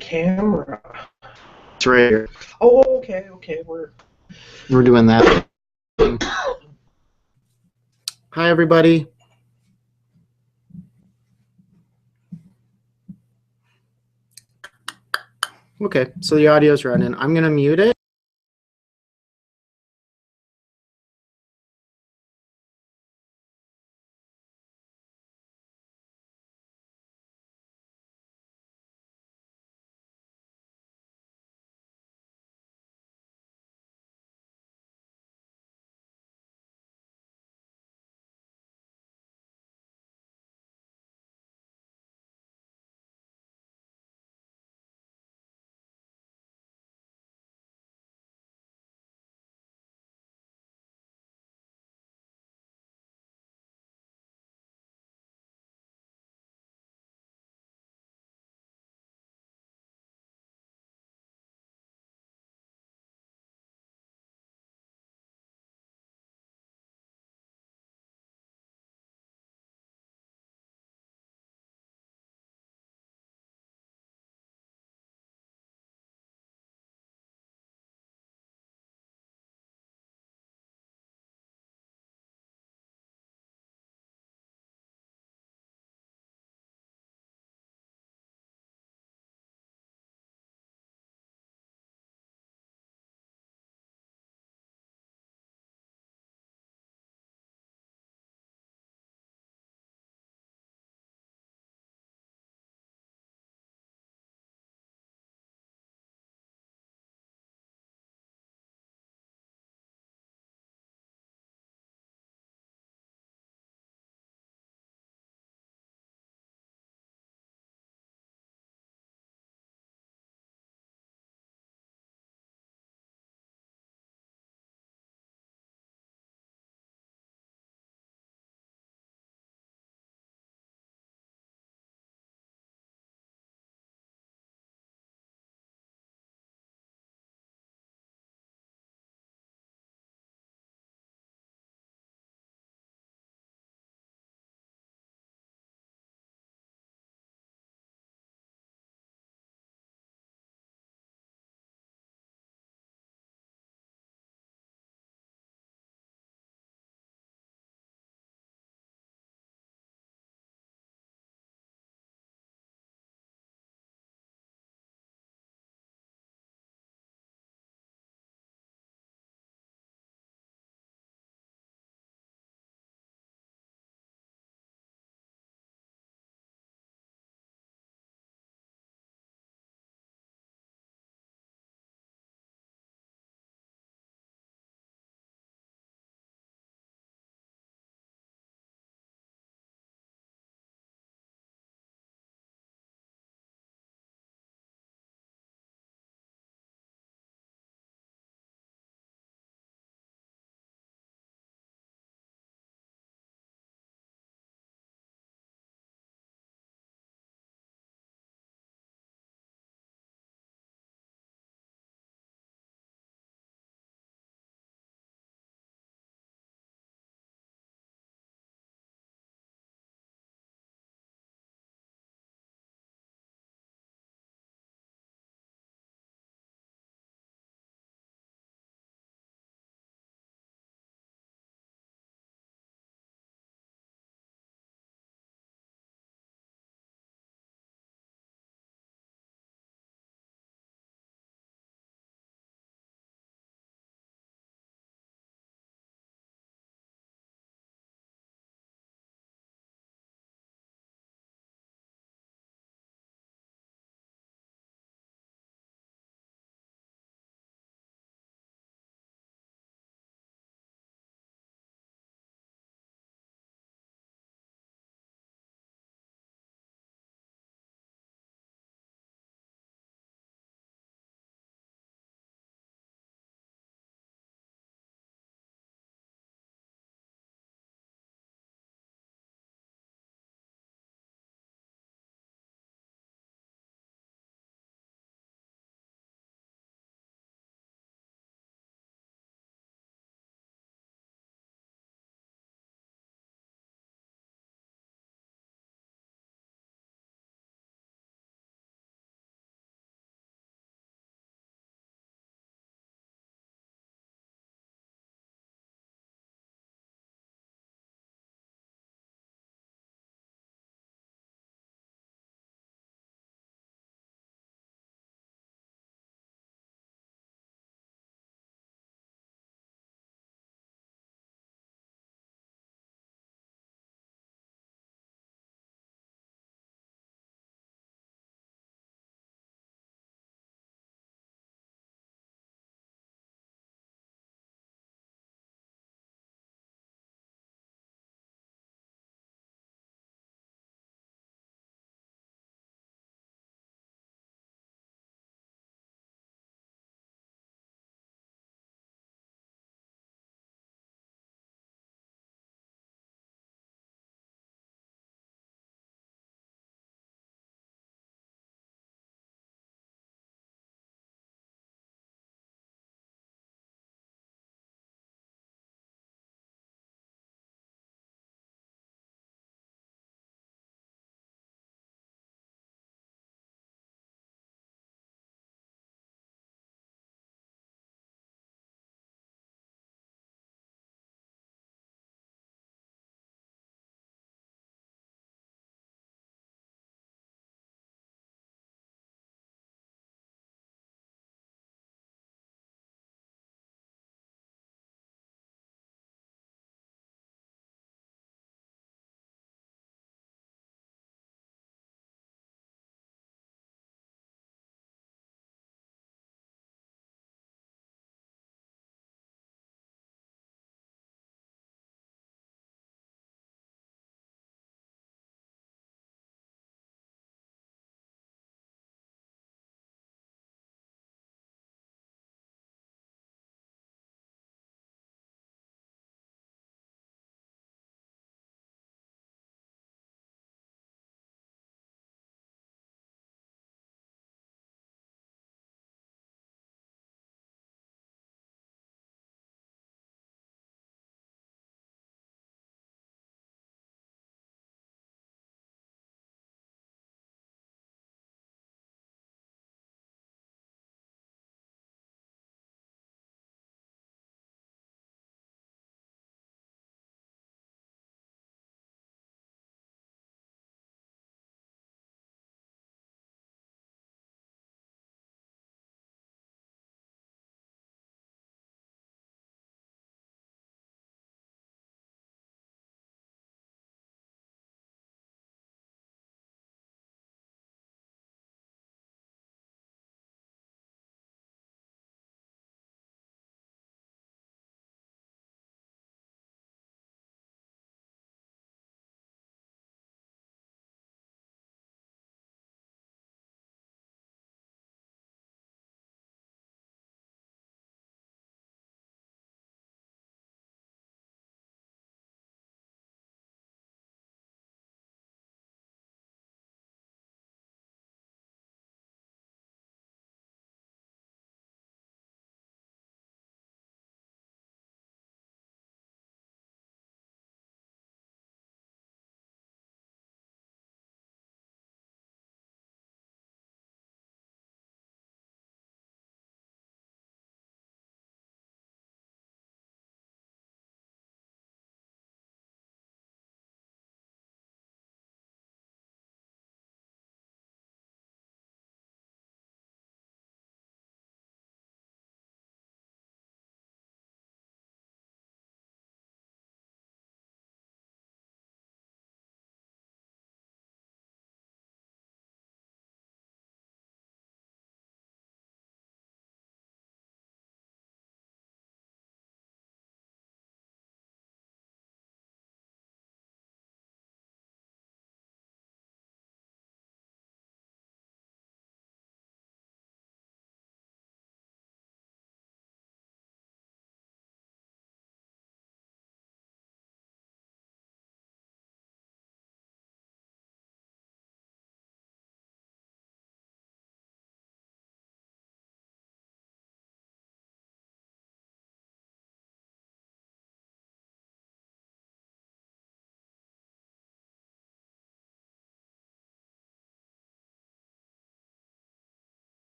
camera? It's right here. Oh, okay, okay. We're doing that. Hi, everybody. Okay, so the audio's running. I'm going to mute it.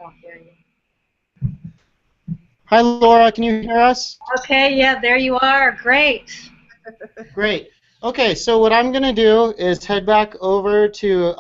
don't hear you. Hi, Laura. Can you hear us? Okay, yeah, there you are. Great. Great. Okay, so what I'm going to do is head back over to,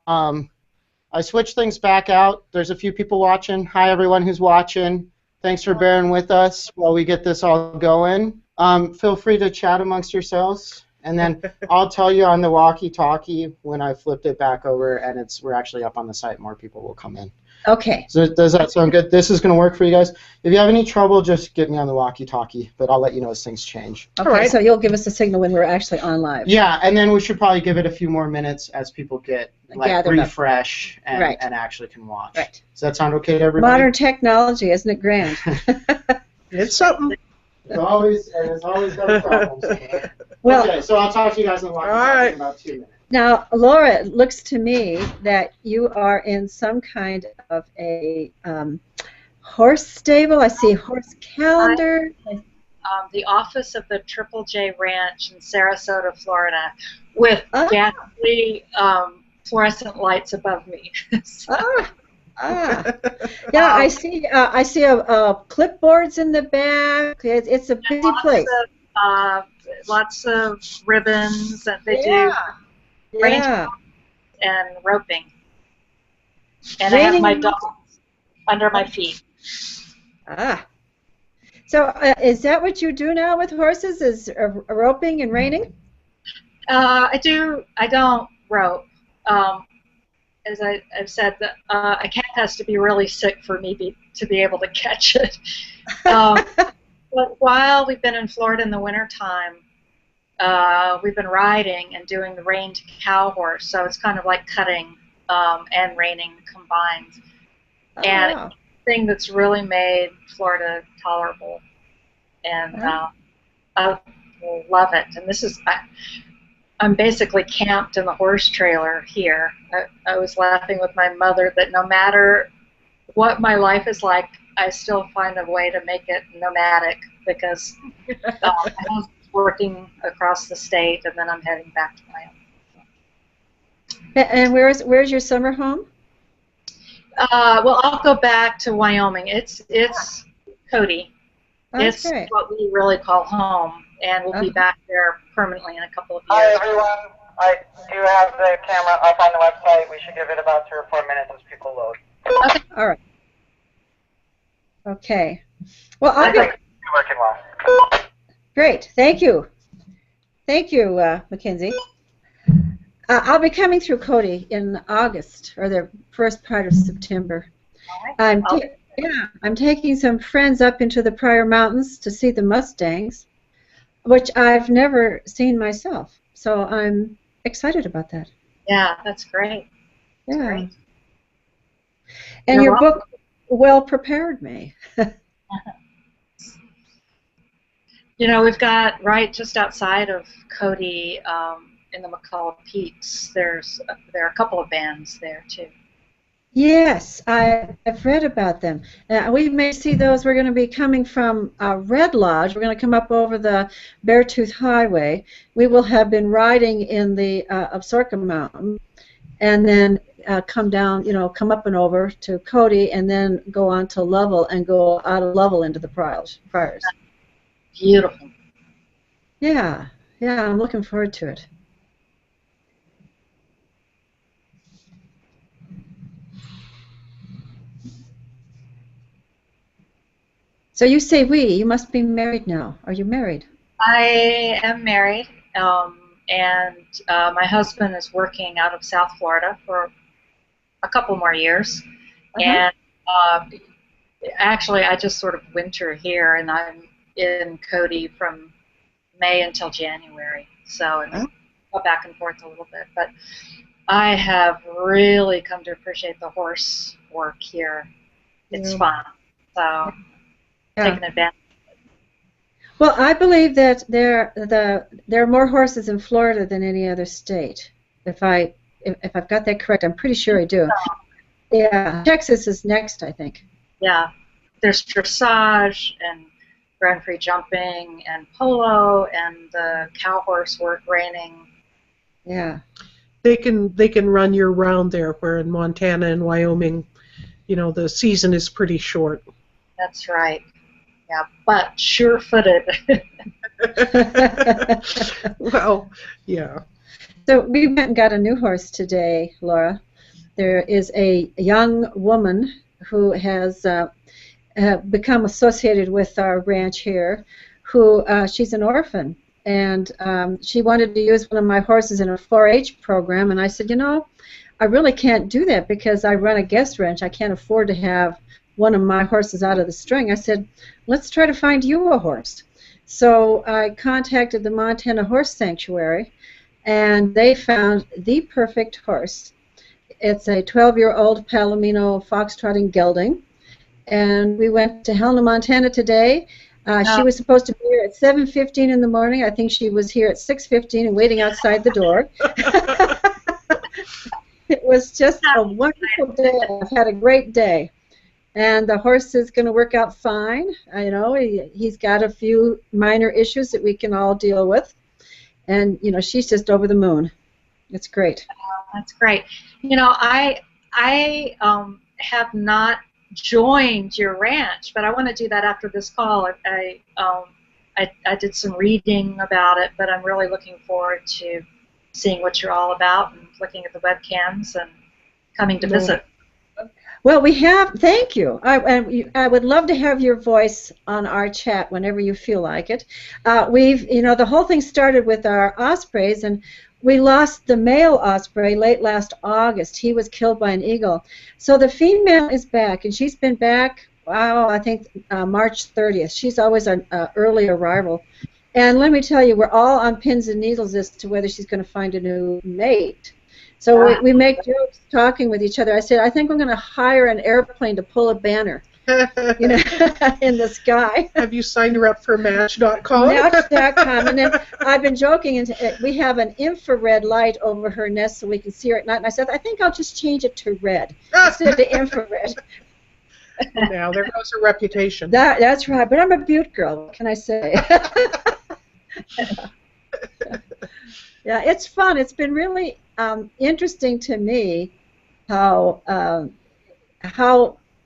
I switched things back out. There's a few people watching. Hi, everyone who's watching. Thanks for bearing with us while we get this all going. Feel free to chat amongst yourselves, and then I'll tell you on the walkie-talkie when I flipped it back over and we're actually up on the site. More people will come in. Okay. So does that sound good? This is going to work for you guys. If you have any trouble, just get me on the walkie-talkie, but I'll let you know as things change. Okay, All right. so you'll give us a signal when we're actually on live. Yeah, and then we should probably give it a few more minutes as people get Gathered up. refresh and, Right. and actually can watch. Right. Does that sound okay to everybody? Modern technology, isn't it grand? It's something. It's always got a problem. Well, Okay, so I'll talk to you guys on the walkie-talkie All right. in about 2 minutes. now, Laura, it looks to me that you are in some kind of a horse stable. I see horse calendar. The office of the Triple J Ranch in Sarasota, Florida, with Ah. ghastly fluorescent lights above me. So, Yeah, I see. I see clipboards in the back. It's a busy place. lots of ribbons that they Yeah. do, range Yeah. and roping. And I have Reining my and dogs under my feet. So is that what you do now with horses? Is roping and reining? I don't rope. As I've said, a cat has to be really sick for me to be able to catch it. But while we've been in Florida in the wintertime, we've been riding and doing the reined cow horse, so it's kind of like cutting and reining combined. And wow. thing that's really made Florida tolerable, and I love it. And this is I'm basically camped in the horse trailer here. I was laughing with my mother that no matter what my life is like, I still find a way to make it nomadic because I'm working across the state, and then I'm heading back to my own. And where's your summer home? Well, I'll go back to Wyoming. It's Cody. It's Okay. what we really call home, and we'll be back there permanently in a couple of years. Hi everyone, I do have the camera up on the website. We should give it about 3 or 4 minutes as people load. Okay. All right. Okay. Well, I think it's working well. great. Thank you. Thank you, Mackenzie. I'll be coming through Cody in August, or the first part of September. I'm taking some friends up into the Pryor Mountains to see the Mustangs, which I've never seen myself. So I'm excited about that. Yeah, that's great. Yeah. Great. And You're your book well prepared me. You know, we've got right just outside of Cody, in the McCullough Peaks. There are a couple of bands there too. Yes, I've read about them. We may see those. We're going to be coming from Red Lodge. We're going to come up over the Beartooth Highway. We will have been riding in the Absaroka Mountain, and then come down, come up and over to Cody, and then go on to Lovell and go out of Lovell into the Pryors. Beautiful. Yeah, I'm looking forward to it. So you say we. You must be married now. Are you married? I am married, and my husband is working out of South Florida for a couple more years. And actually, I just sort of winter here, and I'm in Cody from May until January. So and go back and forth a little bit. But I have really come to appreciate the horse work here. It's fun. So taking advantage. Well, I believe that there are more horses in Florida than any other state. If I've got that correct, I'm pretty sure I do. Yeah, Texas is next, I think. Yeah, there's dressage and Grand Prix jumping and polo and the cow horse work reining. Yeah. They can run year round there, where in Montana and Wyoming the season is pretty short. That's right. Yeah, but sure-footed. Well, yeah. So we went and got a new horse today, Laura. There is a young woman who has become associated with our ranch here, who she's an orphan, and she wanted to use one of my horses in a 4-H program, and I said, I really can't do that because I run a guest ranch. I can't afford to have one of my horses out of the string. I said, let's try to find you a horse. So I contacted the Montana Horse Sanctuary, and they found the perfect horse. It's a 12-year-old Palomino foxtrotting gelding, and we went to Helena, Montana today. She was supposed to be here at 7:15 in the morning. I think she was here at 6:15 and waiting outside the door. It was just a wonderful day. I've had a great day. And the horse is going to work out fine. He's got a few minor issues that we can all deal with. And, she's just over the moon. It's great. That's great. I have not joined your ranch, but I want to do that after this call. I did some reading about it, but I'm really looking forward to seeing what you're all about and looking at the webcams and coming to visit. Well, we have. Thank you. I would love to have your voice on our chat whenever you feel like it. The whole thing started with our ospreys, and we lost the male osprey late last August. He was killed by an eagle. So the female is back, and she's been back, I think March 30th. She's always an early arrival. And let me tell you, we're all on pins and needles as to whether she's going to find a new mate. So we make jokes talking with each other. I said, I think I'm going to hire an airplane to pull a banner, in the sky. Have you signed her up for Match.com? Match.com. And then I've been joking, and we have an infrared light over her nest so we can see her at night. And I said, I think I'll just change it to red instead of infrared. Now, there goes her reputation. That's right. But I'm a Butte girl. What can I say? Yeah, it's fun. It's been really interesting to me how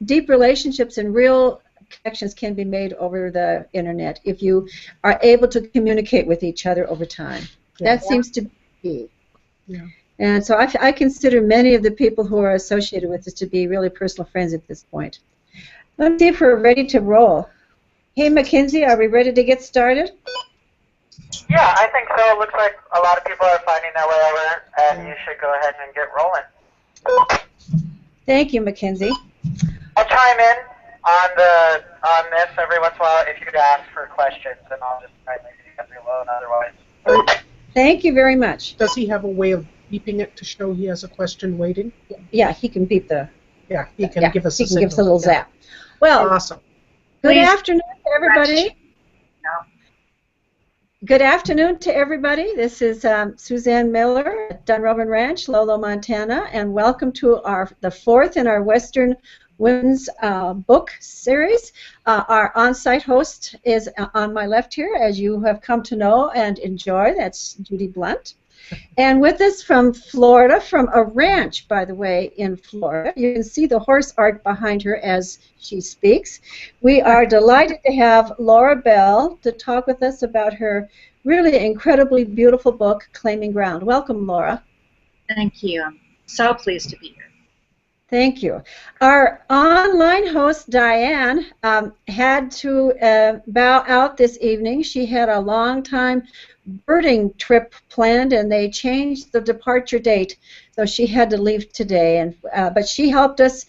deep relationships and real connections can be made over the internet if you are able to communicate with each other over time. Yeah. That seems to be key. Yeah. And so I consider many of the people who are associated with us to be really personal friends at this point. Let's see if we're ready to roll. Hey, Mackenzie, are we ready to get started? Yeah, I think so. It looks like a lot of people are finding their way over, and you should go ahead and get rolling. Thank you, Mackenzie. I'll chime in on this every once in a while if you'd ask for questions, and I'll just try and leave you guys alone otherwise. Thank you very much. Does he have a way of beeping it to show he has a question waiting? Yeah, he can beep the. Yeah, he can give us a signal. He can give us a little zap. Well, awesome. Good afternoon to everybody. Good afternoon to everybody. This is Suzanne Miller at Dunrovin Ranch, Lolo, Montana, and welcome to the fourth in our Western Women's book series. Our on-site host is on my left here, as you have come to know and enjoy. That's Judy Blunt. And with us from Florida, from a ranch, by the way, in Florida. You can see the horse art behind her as she speaks. We are delighted to have Laura Bell to talk with us about her really incredibly beautiful book, Claiming Ground. Welcome, Laura. Thank you. I'm so pleased to be here. Thank you. Our online host, Diane, had to bow out this evening. She had a long time birding trip planned, and they changed the departure date, so she had to leave today. And but she helped us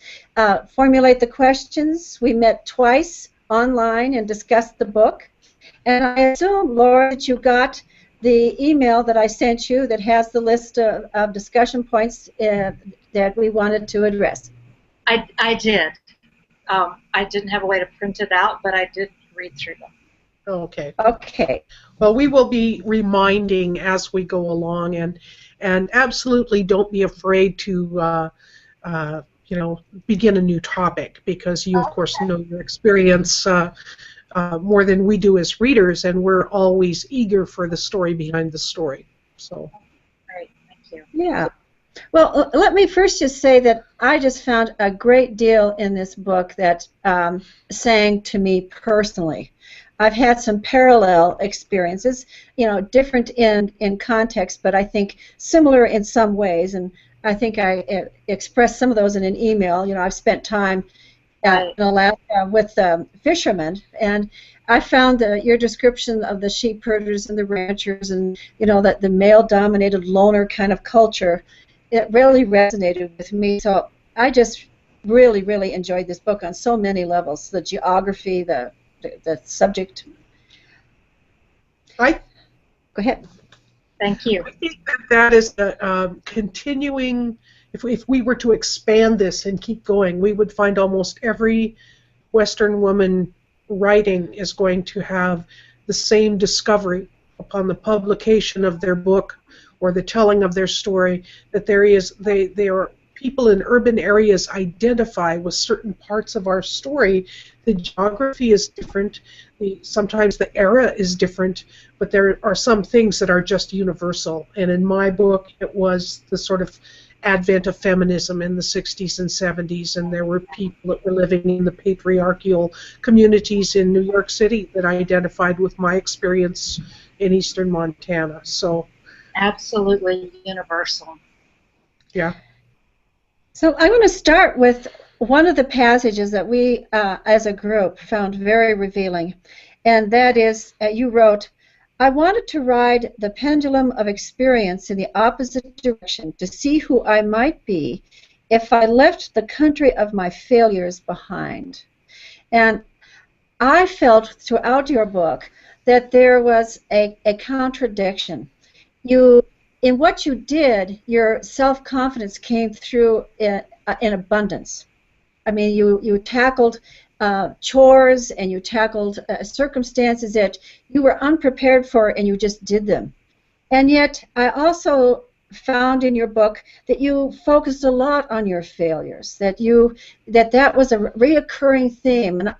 formulate the questions. We met twice online and discussed the book. And I assume, Laura, that you got the email that I sent you that has the list of discussion points that we wanted to address. I did. I didn't have a way to print it out, but I did read through them. Okay. Okay. Well, we will be reminding as we go along, and absolutely don't be afraid to begin a new topic, because you of course know your experience more than we do as readers, and we're always eager for the story behind the story. So. Great. Thank you. Yeah. Well, let me first just say that I just found a great deal in this book that sang to me personally. I've had some parallel experiences, different in context, but I think similar in some ways. And I think I expressed some of those in an email. I've spent time Right. in Alaska with fishermen, and I found your description of the sheep herders and the ranchers, and that the male-dominated loner kind of culture, it really resonated with me. So I just really, really enjoyed this book on so many levels: the geography, the subject. I, Go ahead. Thank you. I think that is a continuing. If we were to expand this and keep going, we would find almost every Western woman writing is going to have the same discovery upon the publication of their book or the telling of their story, that they are people in urban areas identify with certain parts of our story. The geography is different, sometimes the era is different, but there are some things that are just universal. And in my book, it was the sort of advent of feminism in the 60s and 70s, and there were people that were living in the patriarchal communities in New York City that identified with my experience in eastern Montana. So, Absolutely universal. yeah. So I'm going to start with one of the passages that we, as a group, found very revealing, and that is, you wrote, "I wanted to ride the pendulum of experience in the opposite direction to see who I might be if I left the country of my failures behind." And I felt throughout your book that there was a contradiction. You, in what you did, your self-confidence came through in abundance. I mean, you tackled chores, and you tackled circumstances that you were unprepared for, and you just did them. And yet, I also found in your book that you focused a lot on your failures, that was a reoccurring theme, and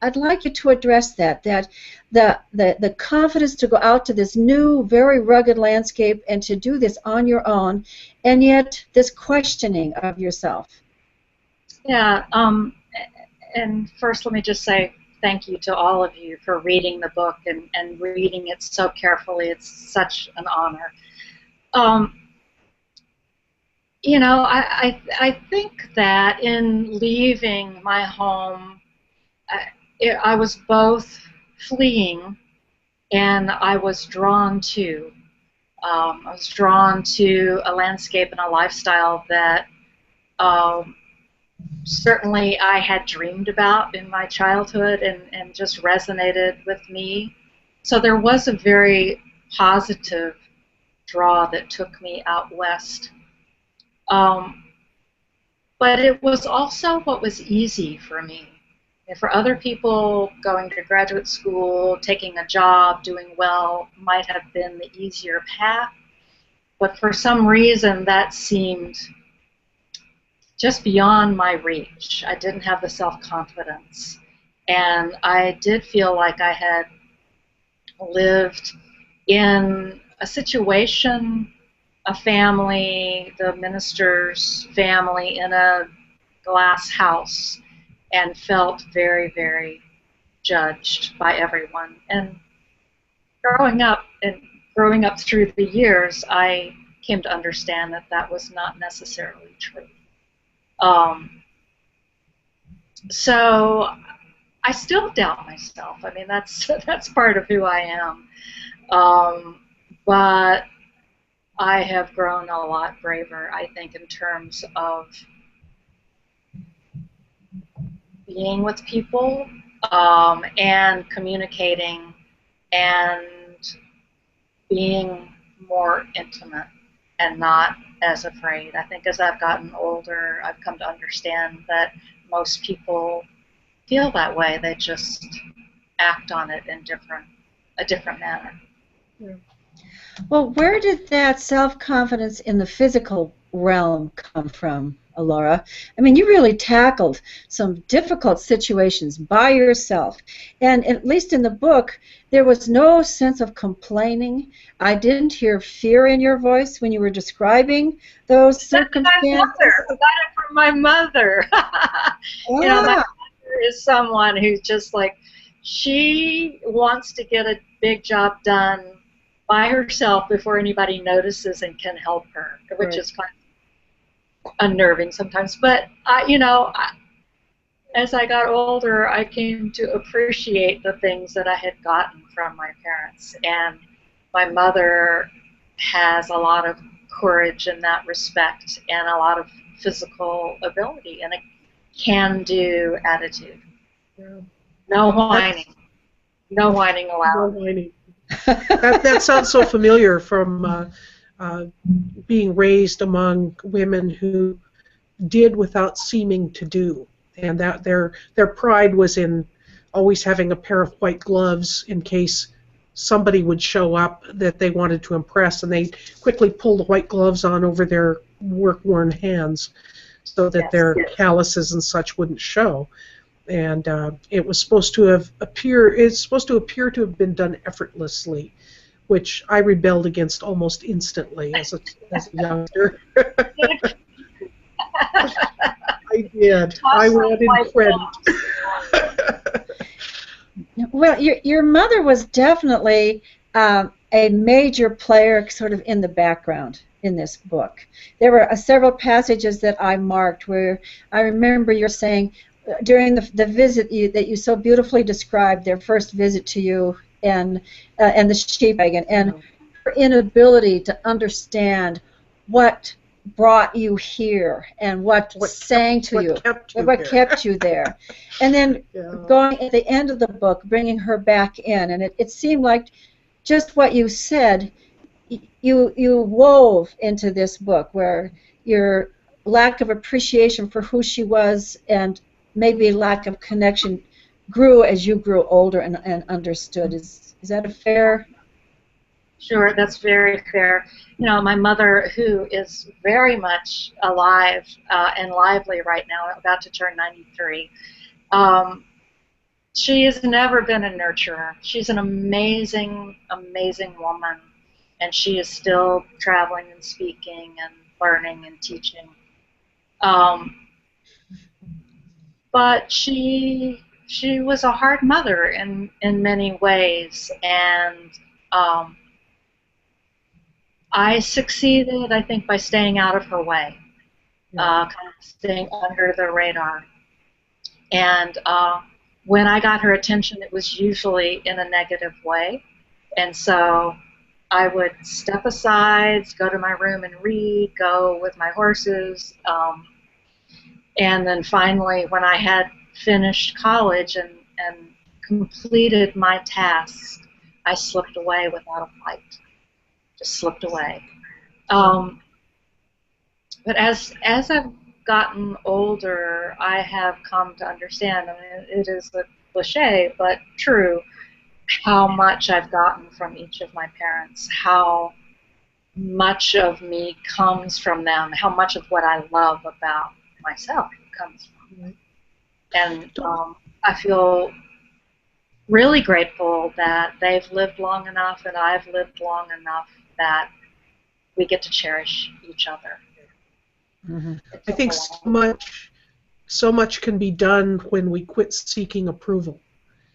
I'd like you to address that the confidence to go out to this new, very rugged landscape and to do this on your own, and yet this questioning of yourself. Yeah. And first, let me just say thank you to all of you for reading the book and reading it so carefully. It's such an honor. I think that in leaving my home, I was both fleeing and I was drawn to. I was drawn to a landscape and a lifestyle that certainly I had dreamed about in my childhood and just resonated with me. So there was a very positive draw that took me out west. But it was also what was easy for me. And for other people, going to graduate school, taking a job, doing well might have been the easier path. But for some reason, that seemed just beyond my reach. I didn't have the self-confidence. And I did feel like I had lived in a situation, a family, the minister's family, in a glass house, and felt very, very judged by everyone. And growing up through the years, I came to understand that that was not necessarily true. So I still doubt myself. I mean, that's part of who I am. But I have grown a lot braver, I think, in terms of being with people and communicating and being more intimate and not as afraid. I think as I've gotten older, I've come to understand that most people feel that way. They just act on it in a different manner. Yeah. Well, where did that self-confidence in the physical realm come from? Laura. I mean, you really tackled some difficult situations by yourself. And at least in the book, there was no sense of complaining. I didn't hear fear in your voice when you were describing those circumstances. I got it from my mother. You know, my mother is someone who's just like, she wants to get a big job done by herself before anybody notices and can help her, which is kind of unnerving sometimes. But as I got older, I came to appreciate the things that I had gotten from my parents, and my mother has a lot of courage in that respect and a lot of physical ability and a can-do attitude. Yeah. No whining. No whining allowed. No whining. That sounds so familiar from being raised among women who did without seeming to do, and that their pride was in always having a pair of white gloves in case somebody would show up that they wanted to impress, and they quickly pull the white gloves on over their work-worn hands so that their calluses and such wouldn't show. And it was supposed to appear to have been done effortlessly, which I rebelled against almost instantly as a youngster. I did. I wanted credit. Well, your mother was definitely a major player sort of in the background in this book. There were several passages that I marked where I remember you're saying during the visit that you so beautifully described, their first visit to you and the sheep wagon, and her inability to understand what brought you here and what kept you there, and then going at the end of the book, bringing her back in, and it seemed like just what you said, you wove into this book where your lack of appreciation for who she was and maybe lack of connection grew as you grew older and understood. Is that a fair? Sure, that's very fair. You know, my mother, who is very much alive and lively right now, about to turn 93, she has never been a nurturer. She's an amazing, amazing woman, and she is still traveling and speaking and learning and teaching. But she was a hard mother in many ways, and I succeeded, I think, by staying out of her way, kind of staying under the radar. And when I got her attention, it was usually in a negative way. And so I would step aside, go to my room and read, go with my horses. And then finally, when I had finished college and completed my tasks, I slipped away without a fight. Just slipped away. But as I've gotten older, I have come to understand, I mean, it is a cliche, but true, how much I've gotten from each of my parents, how much of me comes from them, how much of what I love about myself comes from them. And I feel really grateful that they've lived long enough and I've lived long enough that we get to cherish each other. Mm-hmm. I think so much can be done when we quit seeking approval.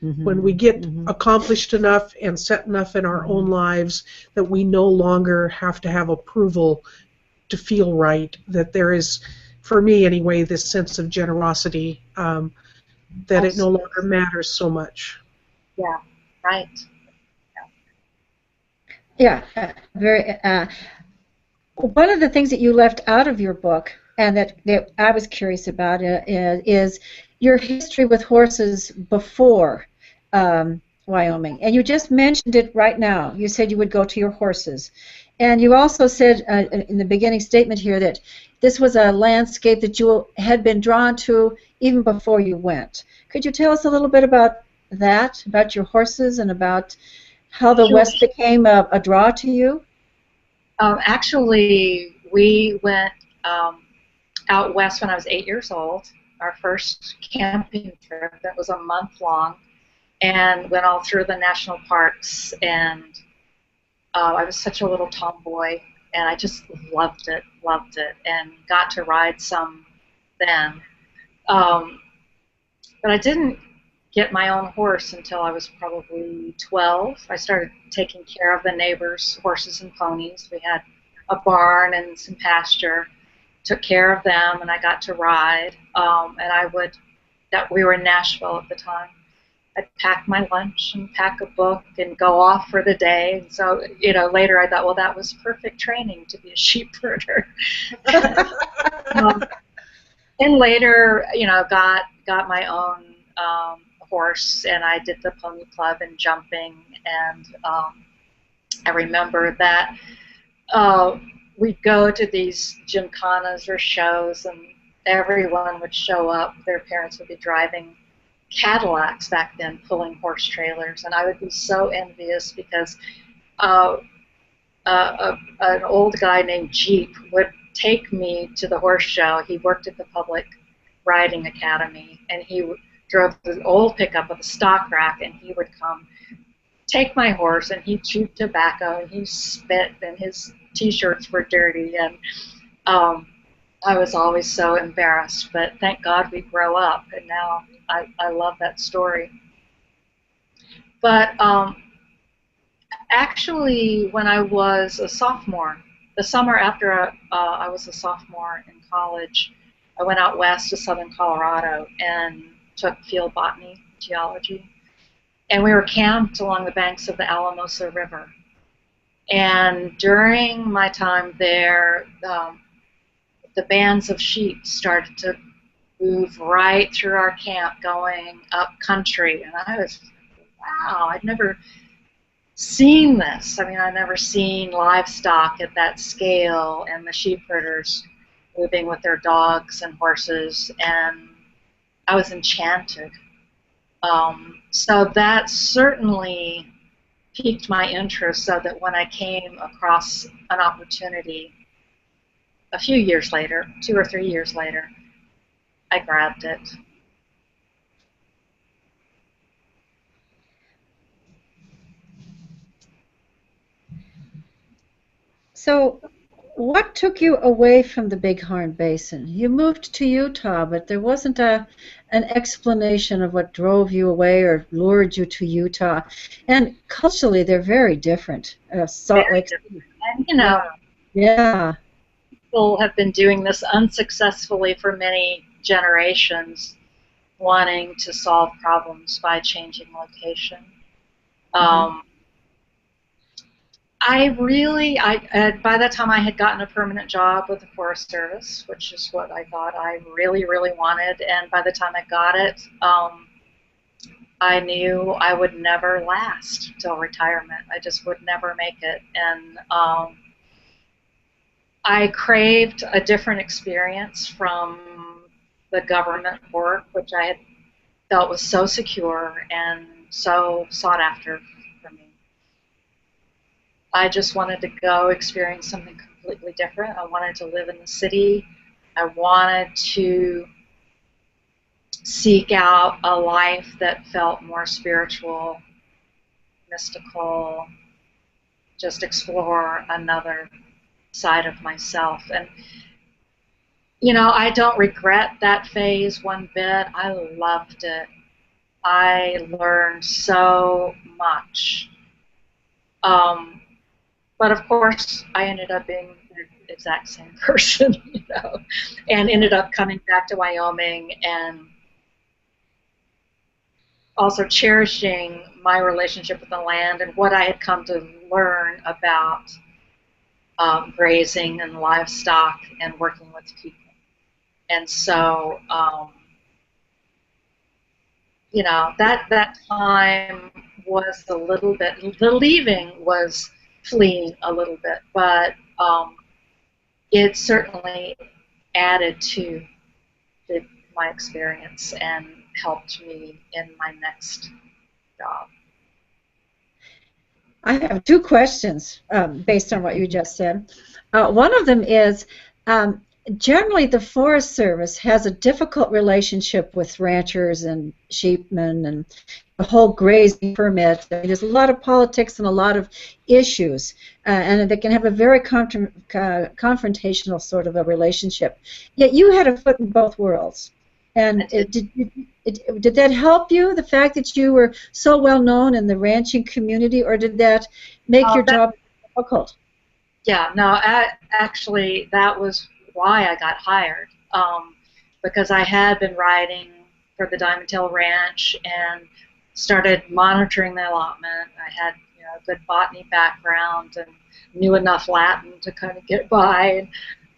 Mm-hmm. When we get accomplished enough and set enough in our own lives that we no longer have to have approval to feel right, that there is, for me anyway, this sense of generosity, that it no longer matters so much. Yeah, right. Yeah, very. One of the things that you left out of your book, and that I was curious about, is your history with horses before Wyoming. And you just mentioned it right now. You said you would go to your horses. And you also said in the beginning statement here that this was a landscape that you had been drawn to even before you went. Could you tell us a little bit about that, about your horses, and about how the West became a draw to you? Actually, we went out west when I was 8 years old. Our first camping trip that was a month long, and went all through the national parks. And I was such a little tomboy, and I just loved it, and got to ride some then. But I didn't get my own horse until I was probably 12. I started taking care of the neighbors' horses and ponies. We had a barn and some pasture. Took care of them, and I got to ride. And we were in Nashville at the time. I'd pack my lunch and pack a book and go off for the day. And so, later I thought, well, that was perfect training to be a sheep herder. And later, got my own horse, and I did the pony club and jumping. And I remember that we'd go to these gymkhanas or shows, and everyone would show up. Their parents would be driving Cadillacs back then, pulling horse trailers, and I would be so envious because an old guy named Jeep would take me to the horse show. He worked at the Public Riding Academy, and he drove the old pickup with a stock rack, and he would come take my horse, and he chewed tobacco, and he spit, and his T-shirts were dirty, and I was always so embarrassed. But thank God we grow up, and now I love that story. But actually, when I was a sophomore, the summer after I was a sophomore in college, I went out west to southern Colorado and took field botany, geology. And we were camped along the banks of the Alamosa River. And during my time there, the bands of sheep started to move right through our camp, going up country. And I was, wow, I'd never seen this. I mean, I'd never seen livestock at that scale, and the sheep herders moving with their dogs and horses, and I was enchanted. So that certainly piqued my interest, so that when I came across an opportunity a few years later, 2 or 3 years later, I grabbed it. So, what took you away from the Bighorn Basin? You moved to Utah, but there wasn't an explanation of what drove you away or lured you to Utah. And culturally, they're very different. Salt Lake. And, yeah. People have been doing this unsuccessfully for many generations, wanting to solve problems by changing location. By that time I had gotten a permanent job with the Forest Service, which is what I thought I really, really wanted. And by the time I got it, I knew I would never last till retirement. I just would never make it. And I craved a different experience from the government work, which I had felt was so secure and so sought after for me. I just wanted to go experience something completely different. I wanted to live in the city. I wanted to seek out a life that felt more spiritual, mystical, just explore another side of myself. And I don't regret that phase one bit. I loved it. I learned so much. But of course, I ended up being the exact same person, and ended up coming back to Wyoming and also cherishing my relationship with the land and what I had come to learn about grazing and livestock and working with people. And so, that time was a little bit, the leaving was fleeing a little bit, but it certainly added to my experience and helped me in my next job. I have 2 questions based on what you just said. One of them is, generally the Forest Service has a difficult relationship with ranchers and sheepmen and the whole grazing permit. I mean, there's a lot of politics and a lot of issues, and they can have a very confrontational sort of a relationship. Yet you had a foot in both worlds. And did that help you, the fact that you were so well known in the ranching community, or did that make your job difficult? Yeah, no, actually, that was why I got hired, because I had been writing for the Diamond Tail Ranch and started monitoring the allotment. I had, a good botany background and knew enough Latin to kind of get by.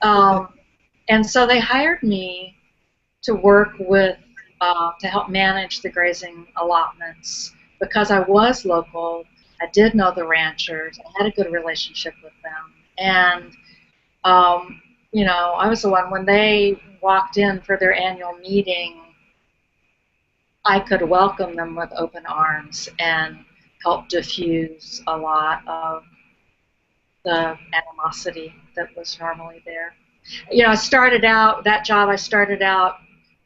And so they hired me to work with, to help manage the grazing allotments. Because I was local, I did know the ranchers, I had a good relationship with them. And, I was the one, when they walked in for their annual meeting, I could welcome them with open arms and help diffuse a lot of the animosity that was normally there. I started out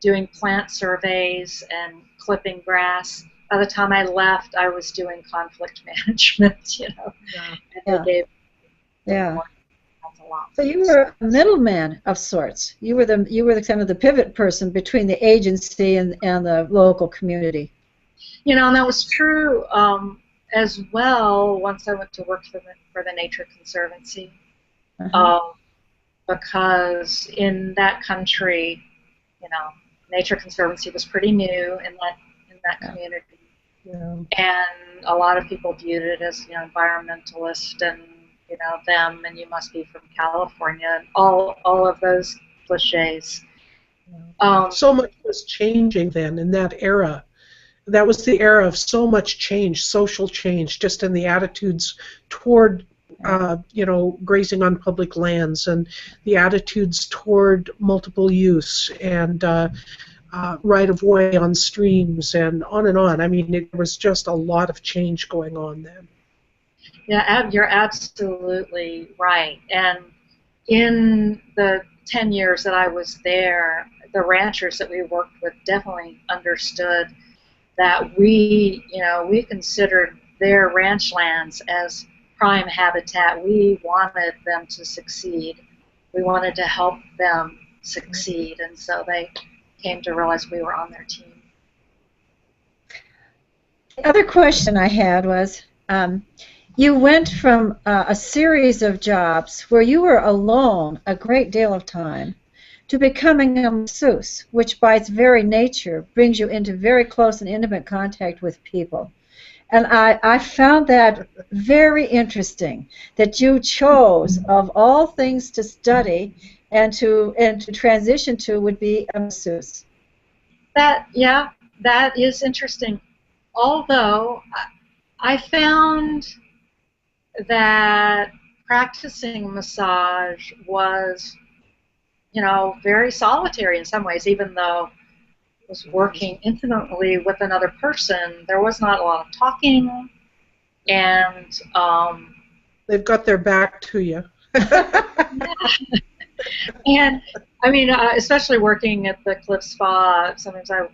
doing plant surveys and clipping grass. By the time I left, I was doing conflict management, Yeah. And they gave Yeah. a lot. So you were a middleman of sorts. You were the kind of the pivot person between the agency and the local community. And that was true as well once I went to work for the Nature Conservancy. Because in that country, Nature Conservancy was pretty new in that community. Yeah. And a lot of people viewed it as, environmentalist and, them, and you must be from California, and all of those cliches. So much was changing then in that era. That was the era of so much change, social change, just in the attitudes toward, grazing on public lands, and the attitudes toward multiple use and right-of-way on streams, and on and on. I mean, it was just a lot of change going on then. Yeah, you're absolutely right. And in the 10 years that I was there, the ranchers that we worked with definitely understood that we considered their ranch lands as prime habitat. We wanted them to succeed. We wanted to help them succeed, and so they came to realize we were on their team. The other question I had was, you went from a series of jobs where you were alone a great deal of time to becoming a masseuse, which by its very nature brings you into very close and intimate contact with people. And I found that very interesting, that you chose, of all things to study and to transition to, would be a masseuse. That is interesting. Although I found that practicing massage was, very solitary in some ways, even though I was working intimately with another person. There was not a lot of talking, and they've got their back to you. And I mean, especially working at the Cliff Spa, sometimes I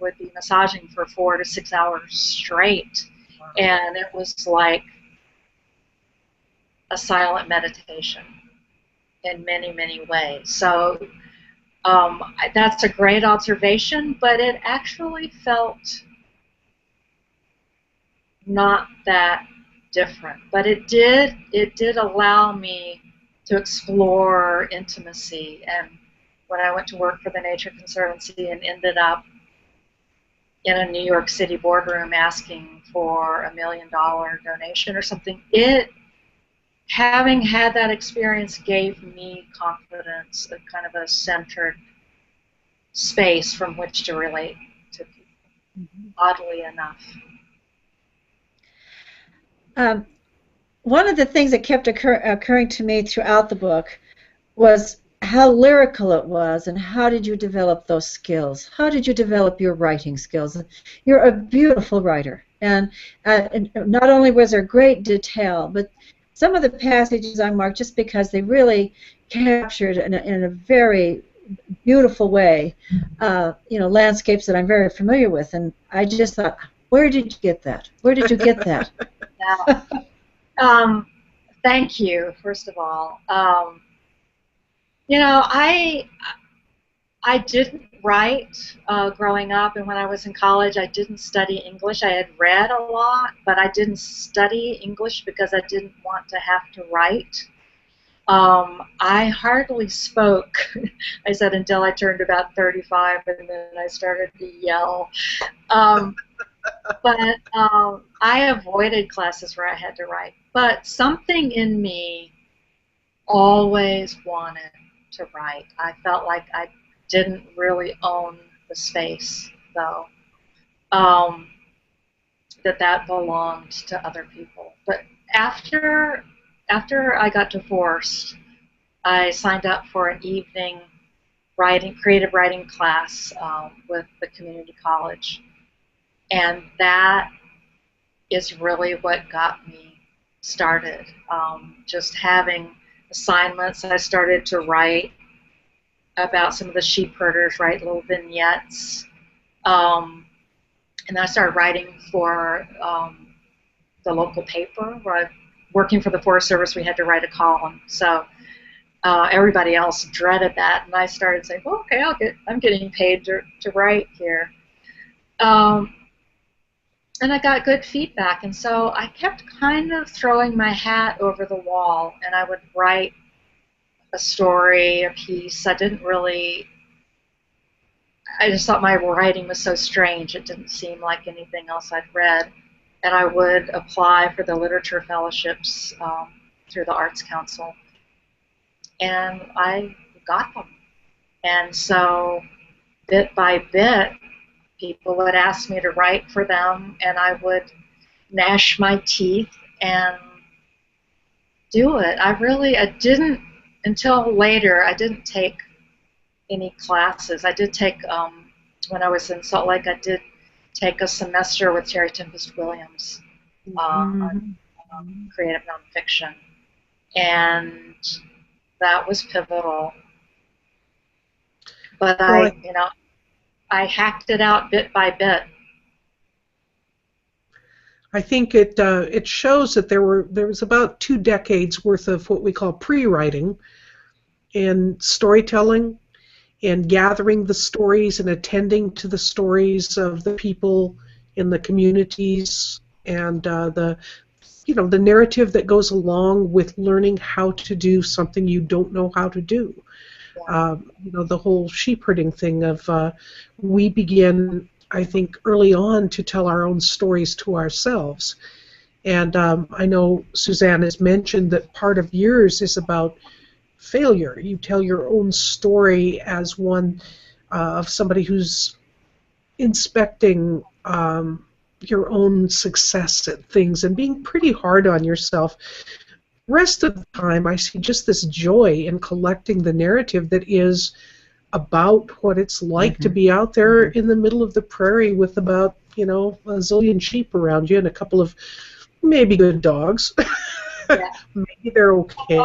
would be massaging for 4 to 6 hours straight, and it was like a silent meditation in many, many ways. So that's a great observation, but it actually felt not that different. But it did allow me to explore intimacy. And when I went to work for the Nature Conservancy and ended up in a New York City boardroom asking for $1 million donation or something, having had that experience gave me confidence, a kind of a centered space from which to relate to people, oddly enough. One of the things that kept occurring to me throughout the book was how lyrical it was, and how did you develop those skills? How did you develop your writing skills? You're a beautiful writer, and not only was there great detail, but some of the passages I marked just because they really captured in a very beautiful way, landscapes that I'm very familiar with, and I just thought, where did you get that? Where did you get that? Yeah. Thank you, first of all. I didn't write growing up, and when I was in college, I didn't study English. I had read a lot, but I didn't study English because I didn't want to have to write. I hardly spoke, I said, until I turned about 35, and then I started to yell. But I avoided classes where I had to write. But something in me always wanted to write. I felt like I didn't really own the space, though, that belonged to other people. But after I got divorced, I signed up for an evening creative writing class with the community college, and that is really what got me started. Just having assignments, I started to write about some of the sheep herders, write little vignettes, and then I started writing for the local paper. Working for the Forest Service, we had to write a column, so everybody else dreaded that, and I started saying, "Well, okay, I'm getting paid to write here." And I got good feedback, and so I kept kind of throwing my hat over the wall, and I would write a story, a piece. I just thought my writing was so strange, it didn't seem like anything else I'd read, and I would apply for the literature fellowships through the Arts Council, and I got them. And so, bit by bit, people would ask me to write for them, and I would gnash my teeth and do it. I didn't, until later, I didn't take any classes. I did take, when I was in Salt Lake, I did take a semester with Terry Tempest Williams on creative nonfiction, and that was pivotal. But I hacked it out bit by bit. I think it shows that there was about 2 decades worth of what we call pre-writing and storytelling and gathering the stories and attending to the stories of the people in the communities and the narrative that goes along with learning how to do something you don't know how to do. The whole sheep herding thing of we begin, I think, early on to tell our own stories to ourselves. And I know Suzanne has mentioned that part of yours is about failure. You tell your own story as one of somebody who's inspecting your own success at things and being pretty hard on yourself. The rest of the time, I see just this joy in collecting the narrative that is about what it's like to be out there in the middle of the prairie with about, a zillion sheep around you and a couple of maybe good dogs. Yeah. Maybe they're okay.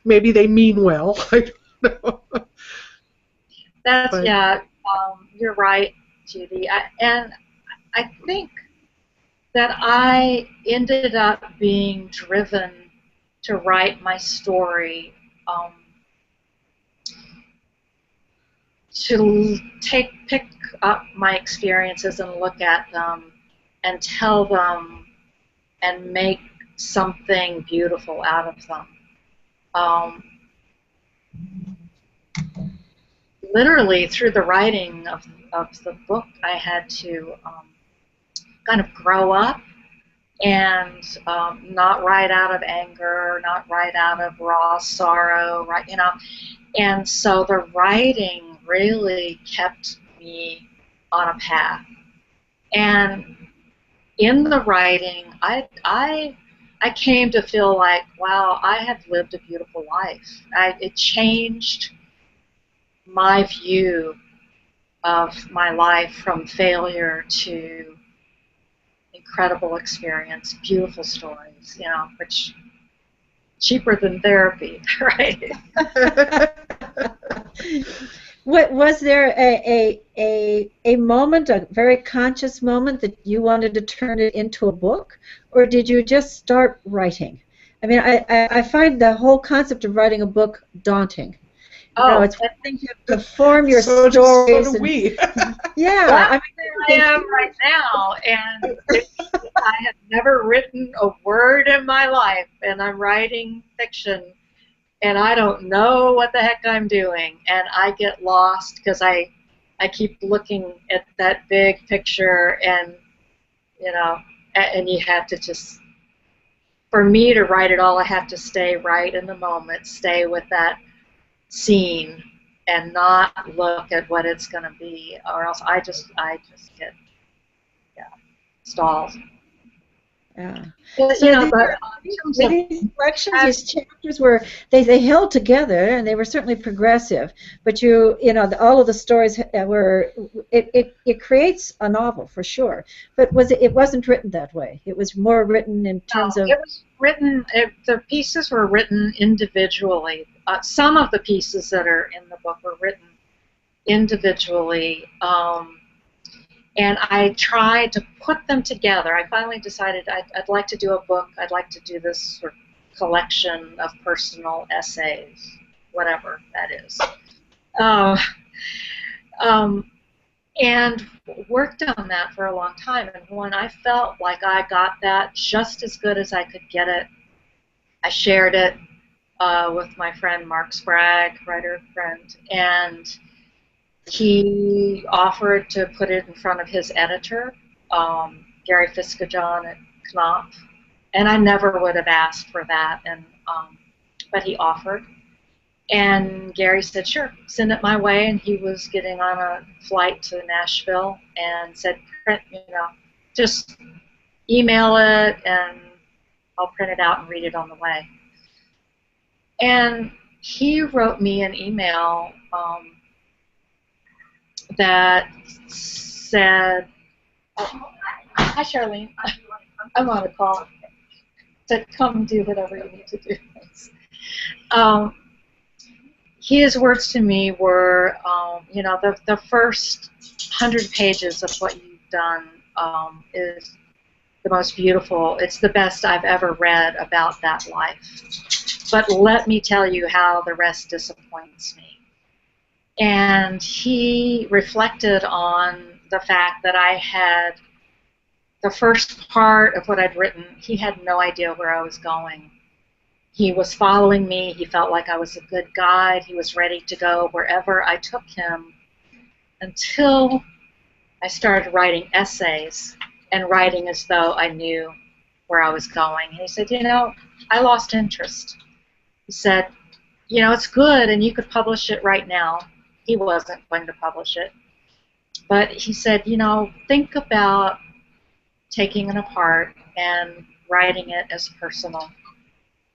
Maybe they mean well. I don't know. You're right, Judy. And I think that I ended up being driven to write my story, to pick up my experiences and look at them and tell them and make something beautiful out of them. Literally, through the writing of the book, I had to kind of grow up and not write out of anger, not write out of raw sorrow, right? And so the writing really kept me on a path. And in the writing, I came to feel like, wow, I have lived a beautiful life. It changed my view of my life from failure to incredible experience, beautiful stories, you know, which cheaper than therapy, right? What was there a moment, a very conscious moment that you wanted to turn it into a book, or did you just start writing? I mean, I find the whole concept of writing a book daunting. You know, Oh, it's one thing to form your so stories. do we. Yeah, that's I where I am right now, and I have never written a word in my life, and I'm writing fiction, and I don't know what the heck I'm doing, and I get lost because I keep looking at that big picture, and you know, and you have to just, for me to write it all, I have to stay right in the moment, stay with that scene, and not look at what it's going to be, or else I just get stalled. yeah. But, you So know, these, but in terms of these collections, these chapters were they held together, and they were certainly progressive. But you know, all of the stories were it creates a novel for sure. But it wasn't written that way. It was more written in terms of it was written. The pieces were written individually. Some of the pieces that are in the book were written individually. And I tried to put them together. I finally decided I'd like to do a book. I'd like to do this sort of collection of personal essays, whatever that is. Uh, and worked on that for a long time. And when I felt like I got that just as good as I could get it, I shared it with my friend Mark Sprague, writer friend, and he offered to put it in front of his editor, Gary Fiskajohn at Knopf, and I never would have asked for that, and but he offered, and Gary said, "Sure, send it my way," and he was getting on a flight to Nashville, and said, "Print, you know, just email it, and I'll print it out and read it on the way." And he wrote me an email that said, oh, "Hi, Charlene. I'm on a call. Said, come do whatever you need to do." His words to me were, you know, the first 100 pages of what you've done is the most beautiful. It's the best I've ever read about that life. But let me tell you how the rest disappoints me. And he reflected on the fact that I had the first part of what I'd written, he had no idea where I was going. He was following me. He felt like I was a good guide. He was ready to go wherever I took him until I started writing essays and writing as though I knew where I was going. And he said, you know, I lost interest. He said, you know, it's good and you could publish it right now. He wasn't going to publish it. But he said, you know, think about taking it apart and writing it as personal,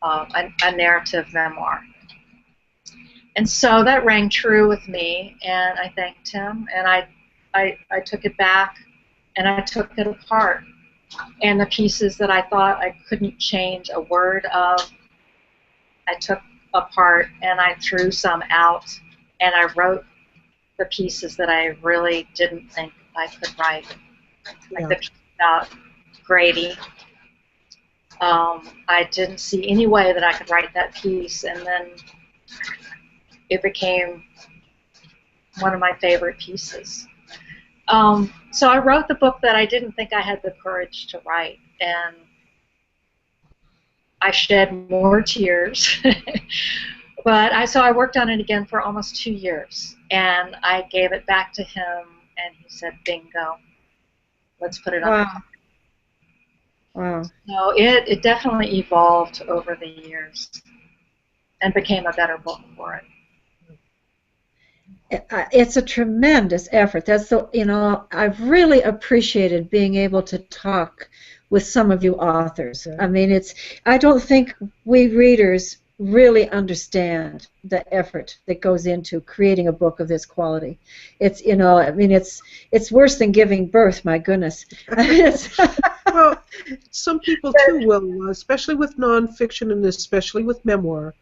a narrative memoir. And so that rang true with me, and I thanked him, and I took it back, and I took it apart. And the pieces that I thought I couldn't change a word of, I took apart, and I threw some out, and I wrote the pieces that I really didn't think I could write. Like the piece about Grady. I didn't see any way that I could write that piece, and then it became one of my favorite pieces. So I wrote the book that I didn't think I had the courage to write, and I shed more tears. But so I worked on it again for almost 2 years, and I gave it back to him, and he said, "Bingo, let's put it on." Wow. So it definitely evolved over the years and became a better book for it. It's a tremendous effort. That's the, you know, I've really appreciated being able to talk with some of you authors. I mean, I don't think we readers really understand the effort that goes into creating a book of this quality. It's, you know, I mean, it's worse than giving birth, my goodness. Well, some people too will, especially with nonfiction and especially with memoir.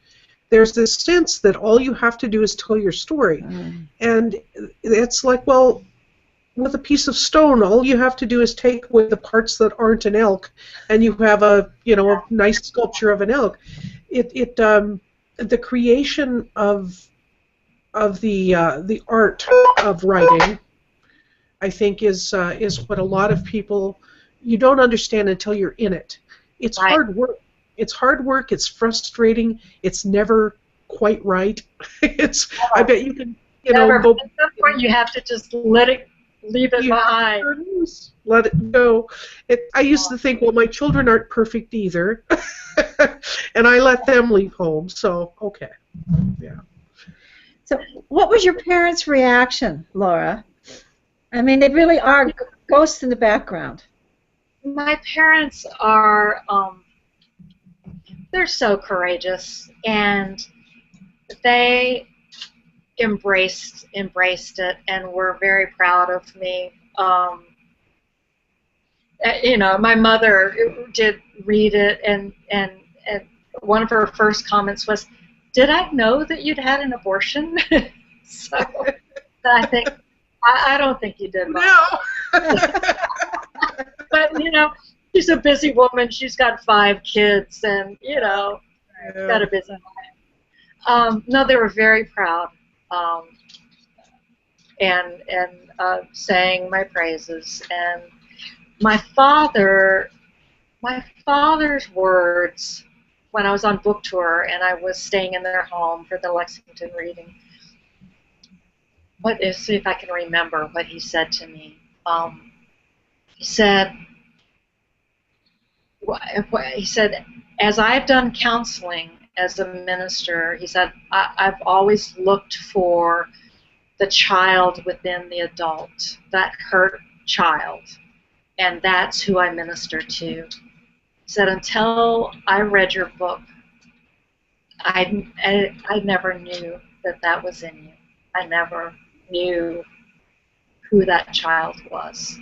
There's this sense that all you have to do is tell your story, and it's like, well, with a piece of stone, all you have to do is take away the parts that aren't an elk, and you have a nice sculpture of an elk. The creation of the art of writing, I think, is what a lot of people, you don't understand until you're in it. It's Right. hard work. It's hard work. It's frustrating. It's never quite right. I bet you can Never. go. At some point, you have to just leave it You have to behind. turn loose, let it go. I used to think, well, my children aren't perfect either, and I let them leave home. So okay, yeah. So, what was your parents' reaction, Laura? I mean, they really are ghosts in the background. My parents are, they're so courageous, and they embraced it, and were very proud of me. My mother did read it, and one of her first comments was, "Did I know that you'd had an abortion?" So I think I don't think you did. No. But she's a busy woman. She's got 5 kids, and got a busy life. No, they were very proud, and sang my praises. And my father's words when I was on book tour and I was staying in their home for the Lexington reading. See if I can remember what he said to me. He said, as I've done counseling as a minister, he said, I've always looked for the child within the adult, that hurt child, and that's who I minister to. He said, until I read your book, I never knew that was in you. I never knew who that child was.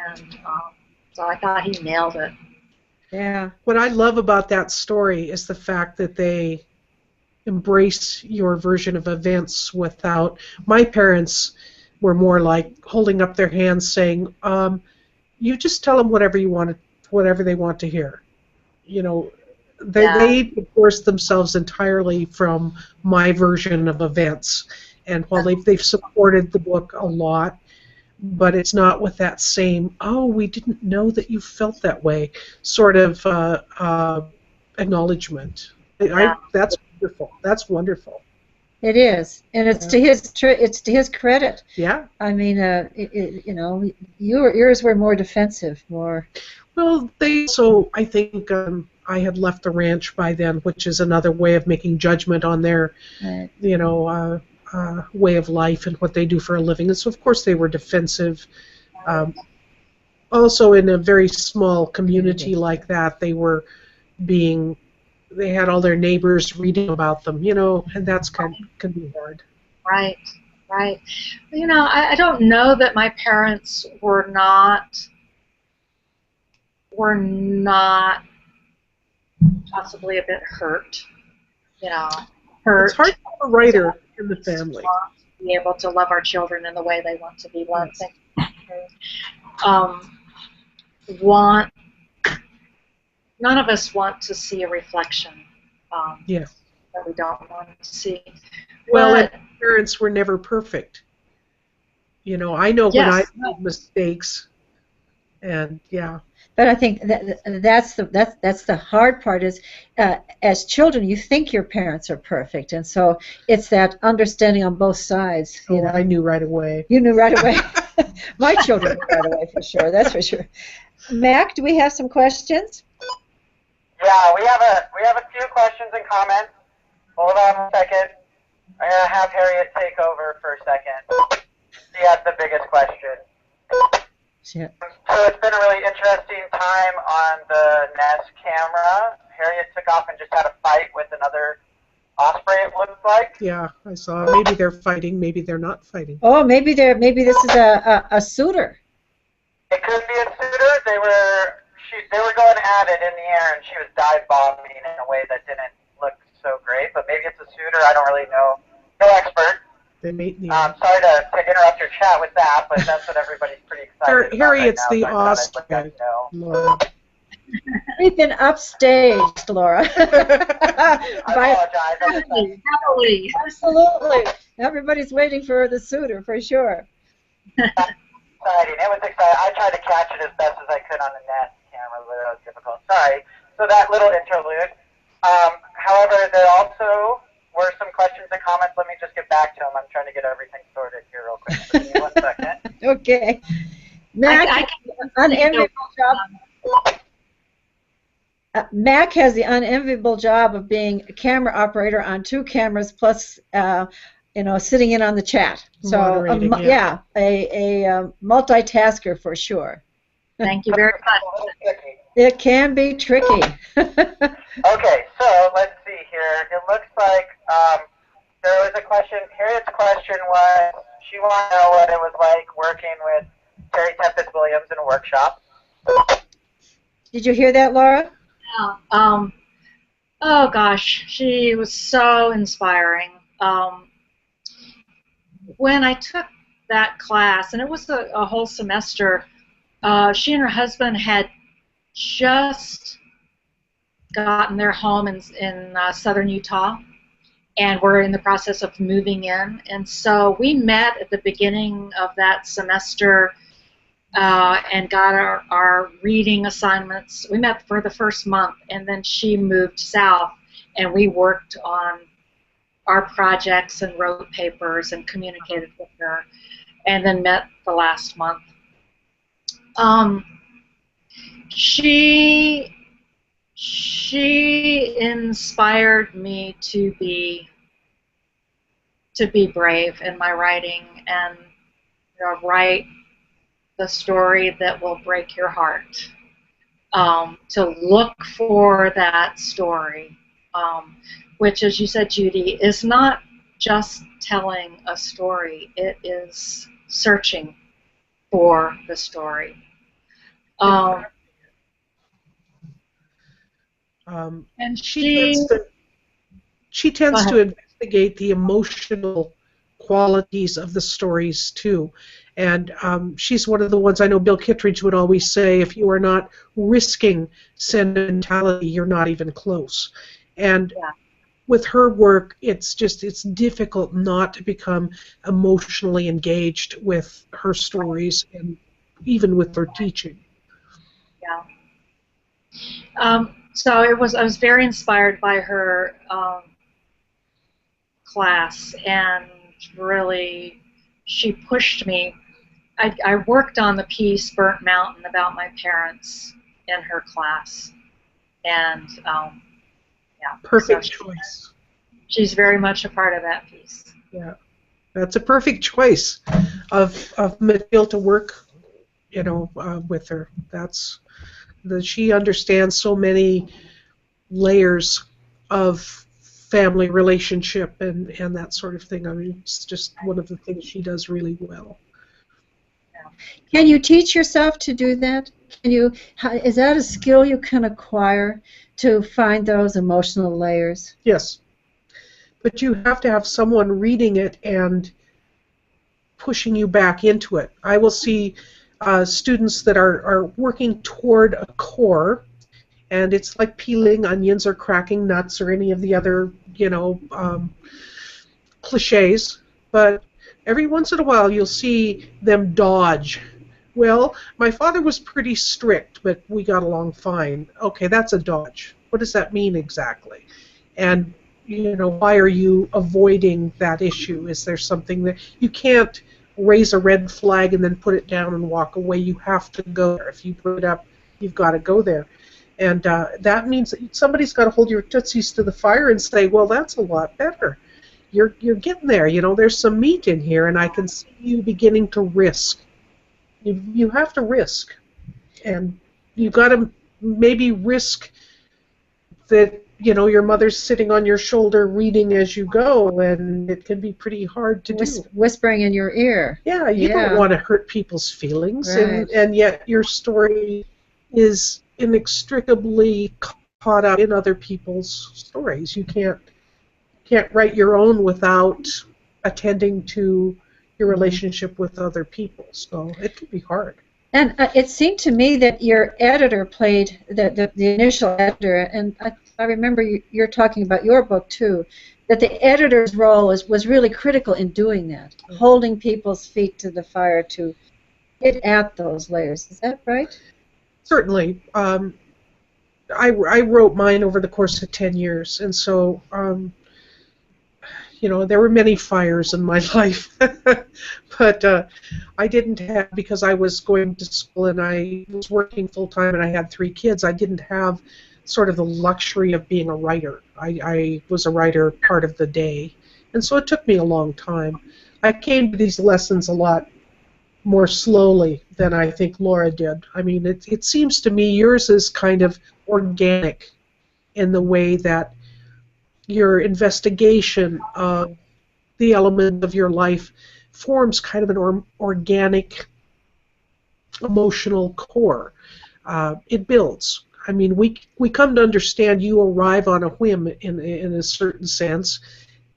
And so I thought he nailed it. Yeah. What I love about that story is the fact that they embrace your version of events without. My parents were more like holding up their hands saying, you just tell them whatever they want to hear. They divorced themselves entirely from my version of events. And while they've supported the book a lot, but it's not with that same, oh, we didn't know that you felt that way sort of acknowledgement. That's wonderful. That's wonderful. It is, and it's to his credit. Yeah. I mean, yours were more defensive, more. Well, I think I had left the ranch by then, which is another way of making judgment on their, Right. way of life and what they do for a living. And so, of course, they were defensive. Also, in a very small community like that, they had all their neighbors reading about them, and that's can be hard. Right. I don't know that my parents were not possibly a bit hurt. Hurt. It's hard to have a writer in the family. To be able to love our children in the way they want to be loved. None of us want to see a reflection that we don't want to see. Well, and parents were never perfect. I know when I made mistakes, and yeah. But I think that's the hard part is, as children, you think your parents are perfect, and so it's that understanding on both sides. I knew right away. You knew right away. My children knew right away for sure. That's for sure. Mac, do we have some questions? Yeah, we have a few questions and comments. Hold on a second. I'm gonna have Harriet take over for a second. She has the biggest question. Shit. So it's been a really interesting time on the NES camera. Harriet took off and just had a fight with another osprey, it looks like. Yeah, I saw. Maybe they're fighting. Maybe they're not fighting. Oh, maybe this is a suitor. It could be a suitor. They were going at it in the air, and she was dive bombing in a way that didn't look so great. But maybe it's a suitor. I don't really know. No expert. They mate in the air. Sorry to interrupt your chat with that, but that's what everybody's pretty excited about Harry, right it's now. the So I thought I'd Oz let you guys know. Laura. We've been upstaged, Laura. I apologize. Happily. Absolutely. Everybody's waiting for the suitor, for sure. Exciting. It was exciting. I tried to catch it as best as I could on the net camera, but it was difficult. Sorry. So that little interlude. However, there also were some questions and comments. Let me just get back to them. I'm trying to get everything sorted here real quick. So give me 1 second. Okay. Mac, unenviable job. Mac has the unenviable job of being a camera operator on 2 cameras plus, sitting in on the chat. So, Moderating, yeah, a multitasker for sure. Thank you very much. It can be tricky. Okay, so let's see here. It looks like there was a question. Harriet's question was she wanted to know what it was like working with Terry Tempest Williams in a workshop. Did you hear that, Laura? Yeah. Oh gosh, she was so inspiring. When I took that class, and it was a whole semester, she and her husband had just gotten their home in southern Utah, and were in the process of moving in. And so we met at the beginning of that semester and got our reading assignments. We met for the first month, and then she moved south, and we worked on our projects and wrote papers and communicated with her, and then met the last month. She inspired me to be brave in my writing and write the story that will break your heart. To look for that story, which, as you said, Judy, is not just telling a story. It is searching for the story. And she tends to investigate the emotional qualities of the stories too, and she's one of the ones I know Bill Kittredge would always say, if you are not risking sentimentality, you're not even close. And with her work, it's difficult not to become emotionally engaged with her stories and even with her teaching. Yeah. So I was very inspired by her class, and really she pushed me. I worked on the piece Burnt Mountain about my parents in her class, and perfect choice. She's very much a part of that piece. Yeah, that's a perfect choice of material to work, with her. She understands so many layers of family relationship and that sort of thing. I mean, it's just one of the things she does really well. Can you teach yourself to do that? Is that a skill you can acquire to find those emotional layers? Yes. But you have to have someone reading it and pushing you back into it. I will see students that are working toward a core, and it's like peeling onions or cracking nuts or any of the other, cliches, but every once in a while you'll see them dodge. Well, my father was pretty strict, but we got along fine. Okay, that's a dodge. What does that mean exactly? And, why are you avoiding that issue? Is there something that you can't raise a red flag and then put it down and walk away? You have to go there. If you put it up, you've got to go there. And that means that somebody's got to hold your tootsies to the fire and say, well, that's a lot better. You're getting there. There's some meat in here, and I can see you beginning to risk. You have to risk. And you got to maybe risk that you know, your mother's sitting on your shoulder reading as you go, and it can be pretty hard to do. Whispering in your ear. Yeah, you don't Yeah. want to hurt people's feelings, Right. and yet your story is inextricably caught up in other people's stories. You can't write your own without attending to your relationship with other people, so it can be hard. And it seemed to me that your editor played the initial editor, and I remember you're talking about your book too, that the editor's role was really critical in doing that, holding people's feet to the fire to get at those layers. Is that right? Certainly. I wrote mine over the course of 10 years, and so, you know, there were many fires in my life, but I didn't have, because I was going to school and I was working full-time and I had 3 kids, I didn't have sort of the luxury of being a writer. I was a writer part of the day, and so it took me a long time. I came to these lessons a lot more slowly than I think Laura did. I mean, it seems to me yours is kind of organic in the way that your investigation of the element of your life forms kind of an organic emotional core. It builds. I mean, we come to understand you arrive on a whim in a certain sense,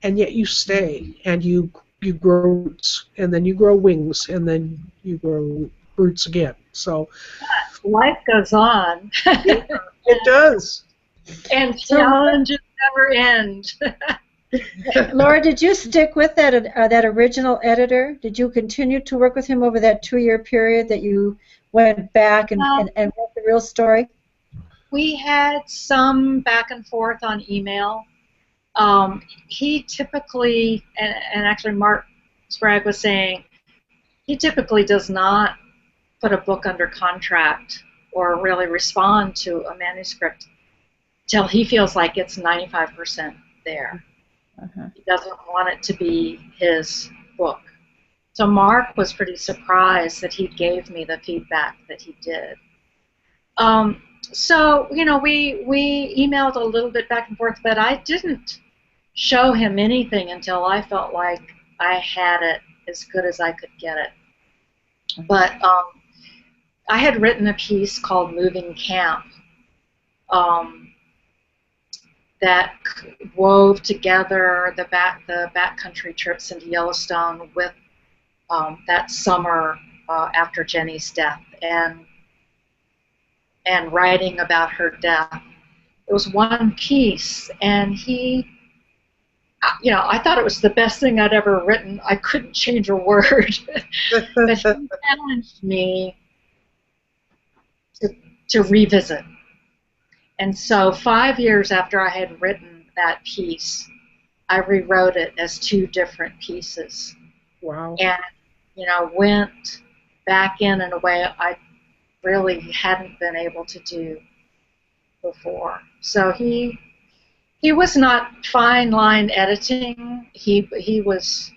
and yet you stay and you grow roots, and then you grow wings, and then you grow roots again. So life goes on. Yeah, it does. And challenges never end. Laura, did you stick with that original editor? Did you continue to work with him over that 2-year period that you went back and wrote the real story? We had some back and forth on email. He typically, and actually Mark Sprague was saying, he typically does not put a book under contract or really respond to a manuscript till he feels like it's 95% there. He doesn't want it to be his book. So Mark was pretty surprised that he gave me the feedback that he did. So, you know, we emailed a little bit back and forth, but I didn't show him anything until I felt like I had it as good as I could get it. But I had written a piece called Moving Camp that wove together the backcountry trips into Yellowstone with that summer after Jenny's death and writing about her death. It was one piece, and he, you know, I thought it was the best thing I'd ever written. I couldn't change a word. But he challenged me to revisit. And so 5 years after I had written that piece, I rewrote it as 2 different pieces. Wow. And, you know, went back in a way I really hadn't been able to do before. So he was not fine line editing. He was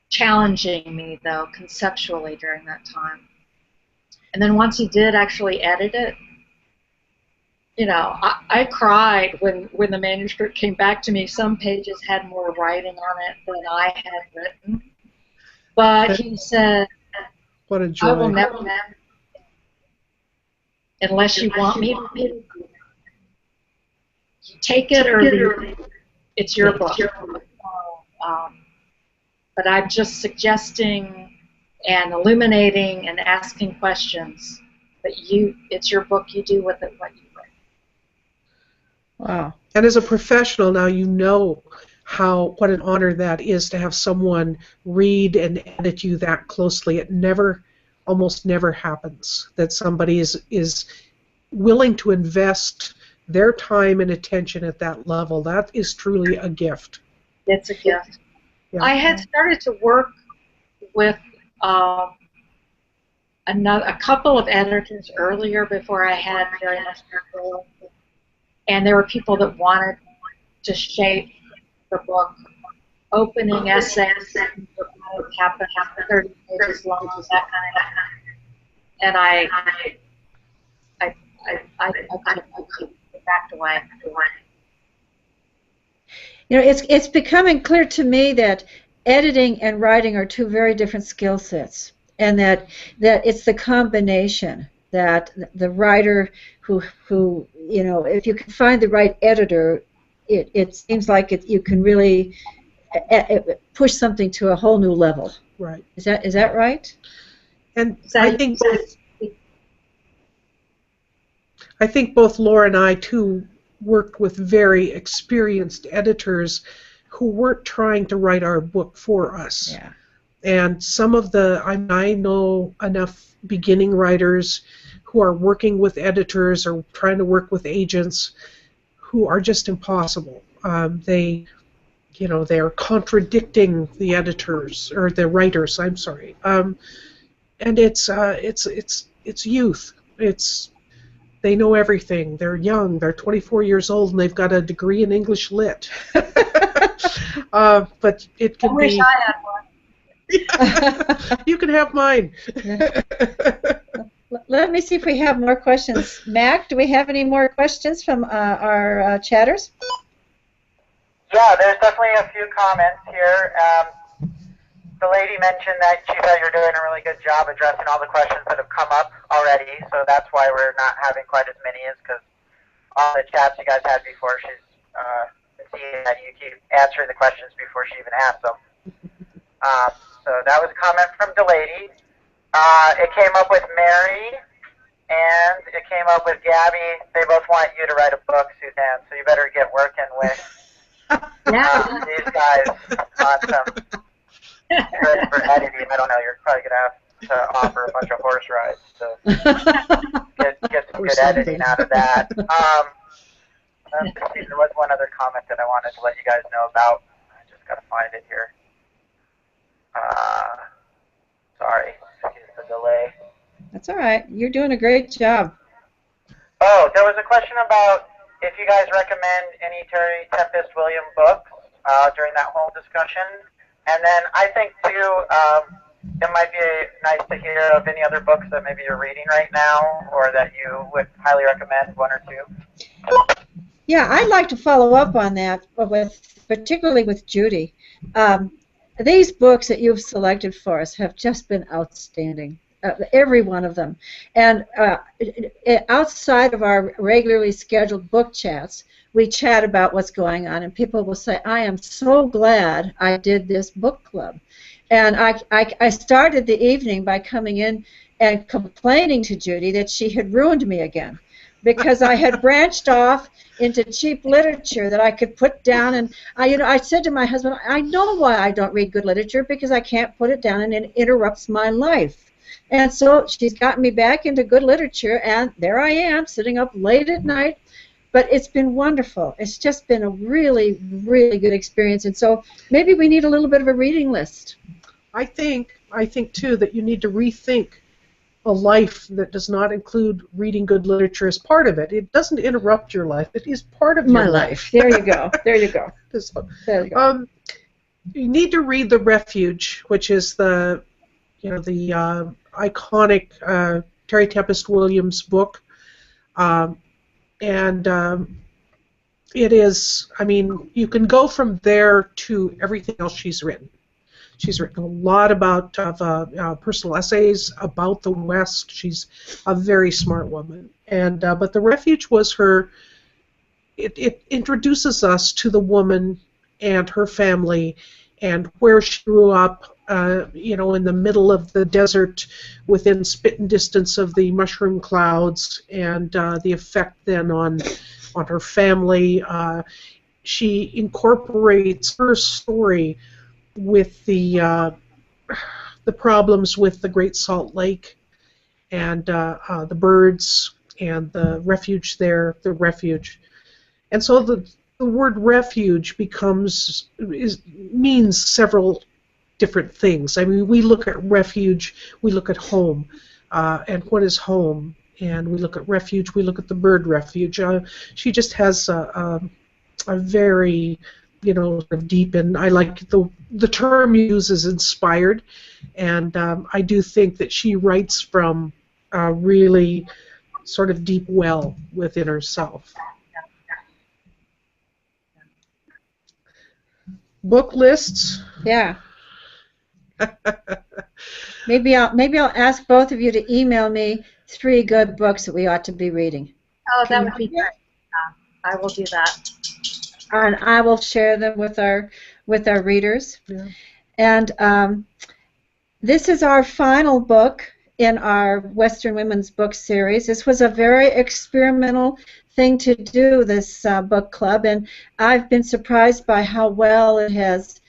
challenging me, though, conceptually during that time. And then once he did actually edit it, you know, I cried when the manuscript came back to me. Some pages had more writing on it than I had written. But he said, what a joy. I will never unless you want me to read it. You take it or leave it. It's your book. But I'm just suggesting and illuminating and asking questions. But it's your book. You do with it what you write. Wow. And as a professional now, you know what an honor that is to have someone read and edit you that closely. It almost never happens that somebody is willing to invest their time and attention at that level. That is truly a gift. It's a gift. Yeah. I had started to work with a couple of editors earlier before I had very much control. And there were people that wanted to shape the book, opening essays that would happen 30 pages long, that kind of thing. And I backed away. You know, it's becoming clear to me that editing and writing are two very different skill sets, and that it's the combination that the writer who you know, if you can find the right editor, it seems like you can really push something to a whole new level. Right. Is that right? And I think both Laura and I too worked with very experienced editors who weren't trying to write our book for us. Yeah. And some of I know enough beginning writers who are working with editors or trying to work with agents who are just impossible. They're contradicting the editors or the writers. I'm sorry. And it's youth. They know everything. They're young. They're 24 years old, and they've got a degree in English Lit. But it can I wish be. I had one. You can have mine. Let me see if we have more questions. Mac, do we have any more questions from our chatters? Yeah, there's definitely a few comments here. The lady mentioned that she thought you're doing a really good job addressing all the questions that have come up already, so that's why we're not having quite as many, is because all the chats you guys had before, she's been seeing that you keep answering the questions before she even asks them. So that was a comment from the lady. It came up with Mary, and it came up with Gabby. They both want you to write a book, Suzanne, so you better get working with these guys on some good for editing. I don't know, you're probably going to have to offer a bunch of horse rides to get some good editing out of that. Let's see, there was one other comment that I wanted to let you guys know about. I just got to find it here. Sorry, excuse the delay. That's all right. You're doing a great job. Oh, there was a question about if you guys recommend any Terry Tempest Williams books during that whole discussion. And then I think, too, it might be nice to hear of any other books that maybe you're reading right now or that you would highly recommend, one or two. Yeah, I'd like to follow up on that, particularly with Judy. These books that you've selected for us have just been outstanding, every one of them. And outside of our regularly scheduled book chats, we chat about what's going on, and people will say, I am so glad I did this book club. And I started the evening by coming in and complaining to Judy that she had ruined me again, because I had branched off into cheap literature that I could put down, and I said to my husband, I know why I don't read good literature, because I can't put it down and it interrupts my life. And so she's gotten me back into good literature, and there I am, sitting up late at night. But it's been wonderful. It's just been a really, really good experience, and so maybe we need a little bit of a reading list. I think too that you need to rethink a life that does not include reading good literature as part of it. It doesn't interrupt your life. It is part of your life. There you go. There you go. There you go. You need to read The Refuge, which is the iconic Terry Tempest Williams book. It is, I mean, you can go from there to everything else she's written. She's written a lot about personal essays about the West. She's a very smart woman. But The Refuge was her, it introduces us to the woman and her family and where she grew up, in the middle of the desert within spitting distance of the mushroom clouds, and the effect then on her family. She incorporates her story with the problems with the Great Salt Lake and the birds and the refuge there, the refuge. And so the word refuge means several different things. I mean, we look at refuge, we look at home, and what is home? And we look at refuge, we look at the bird refuge. She just has a very, sort of deep, and I like the term you use is inspired, and I do think that she writes from a really sort of deep well within herself. Book lists. Yeah. Maybe I'll ask both of you to email me 3 good books that we ought to be reading. Oh, that would be great. I will do that. And I will share them with our readers. Yeah. And this is our final book in our Western Women's Book Series. This was a very experimental thing to do, this book club, and I've been surprised by how well it has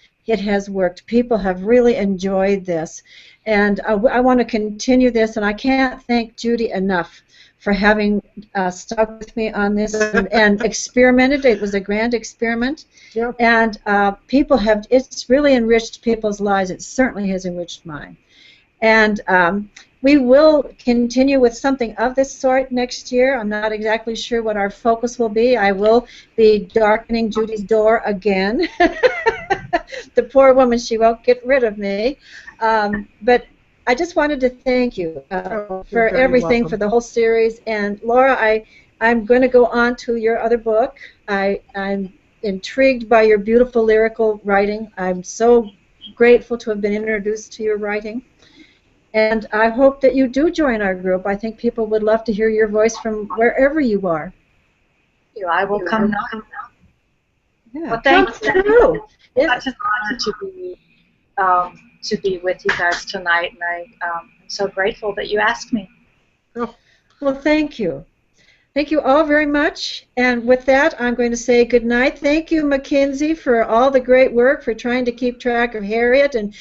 worked. People have really enjoyed this, and I want to continue this, and I can't thank Judy enough for having stuck with me on this and experimented. It was a grand experiment. Yeah. And it's really enriched people's lives. It certainly has enriched mine. And we will continue with something of this sort next year. I'm not exactly sure what our focus will be. I will be darkening Judy's door again. The poor woman, she won't get rid of me. But I just wanted to thank you for everything, welcome. for the whole series. And Laura, I'm going to go on to your other book. I'm intrigued by your beautiful lyrical writing. I'm so grateful to have been introduced to your writing. And I hope that you do join our group. I think people would love to hear your voice from wherever you are. I will come now. Yeah. Well, thank you. It's Such an honor to be with you guys tonight, and I'm so grateful that you asked me. Well, thank you. Thank you all very much. And with that, I'm going to say good night. Thank you, Mackenzie, for all the great work, for trying to keep track of Harriet and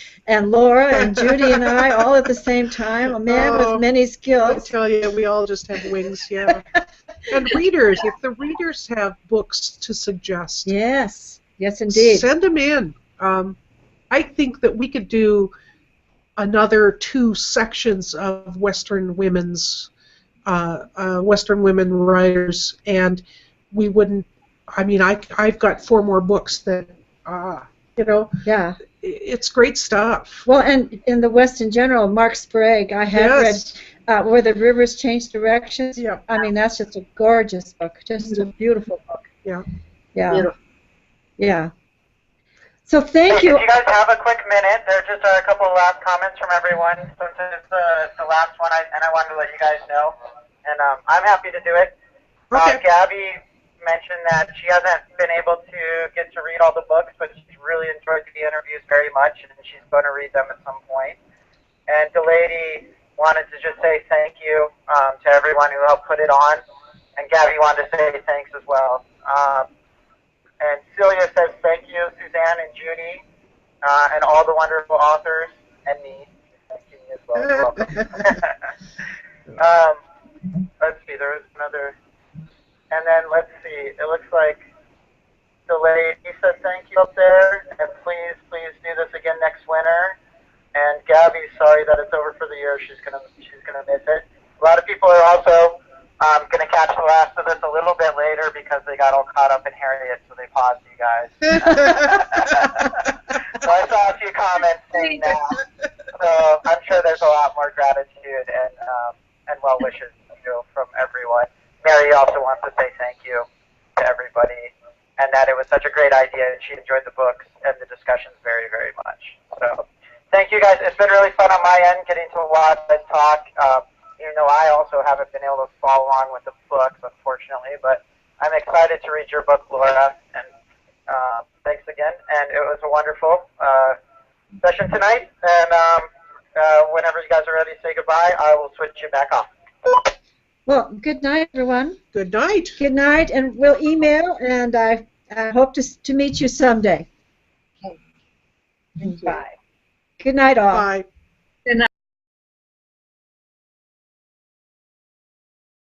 Laura and Judy and I all at the same time. A man with many I skills. tell you, we all just have wings, yeah. And readers, if the readers have books to suggest, Yes, yes, indeed. send them in. I think that we could do another 2 sections of Western women writers, and we wouldn't. I mean, I've got 4 more books that, Yeah. it's great stuff. Well, and in the West in general, Mark Sprague, I have Yes. read Where the Rivers Change Directions. Yeah. I mean, that's just a gorgeous book, just a beautiful book. Yeah. Yeah. Beautiful. Yeah. So thank Hey, you. if you guys have a quick minute, there just are a couple of last comments from everyone. So this is the last one, and I wanted to let you guys know. And I'm happy to do it. Okay. Gabby mentioned that she hasn't been able to get to read all the books, but she's really enjoyed the interviews very much, and she's going to read them at some point. And Delady wanted to just say thank you to everyone who helped put it on. And Gabby wanted to say thanks as well. And Celia says thank you, Suzanne and Judy, and all the wonderful authors, and me. Thank you as well. You're welcome. Let's see, there was another. And then let's see, it looks like the lady said thank you up there, and please do this again next winter. And Gabby's sorry that it's over for the year. She's gonna miss it. A lot of people are also gonna catch the last of this a little bit later because they got all caught up in Harriet, so they paused you guys. So I saw a few comments saying that. So I'm sure there's a lot more gratitude and well wishes from everyone. Mary also wants to say thank you to everybody, and that it was such a great idea, and she enjoyed the books and the discussions very, very much. So thank you guys. It's been really fun on my end getting to watch and talk. Even though I also haven't been able to follow along with the books, unfortunately, but I'm excited to read your book, Laura, and thanks again. And it was a wonderful session tonight, and whenever you guys are ready to say goodbye, I will switch you back off. Well, good night, everyone. Good night. Good night, and we'll email, and I hope to meet you someday. Thank you. Bye. Good night, all. Bye.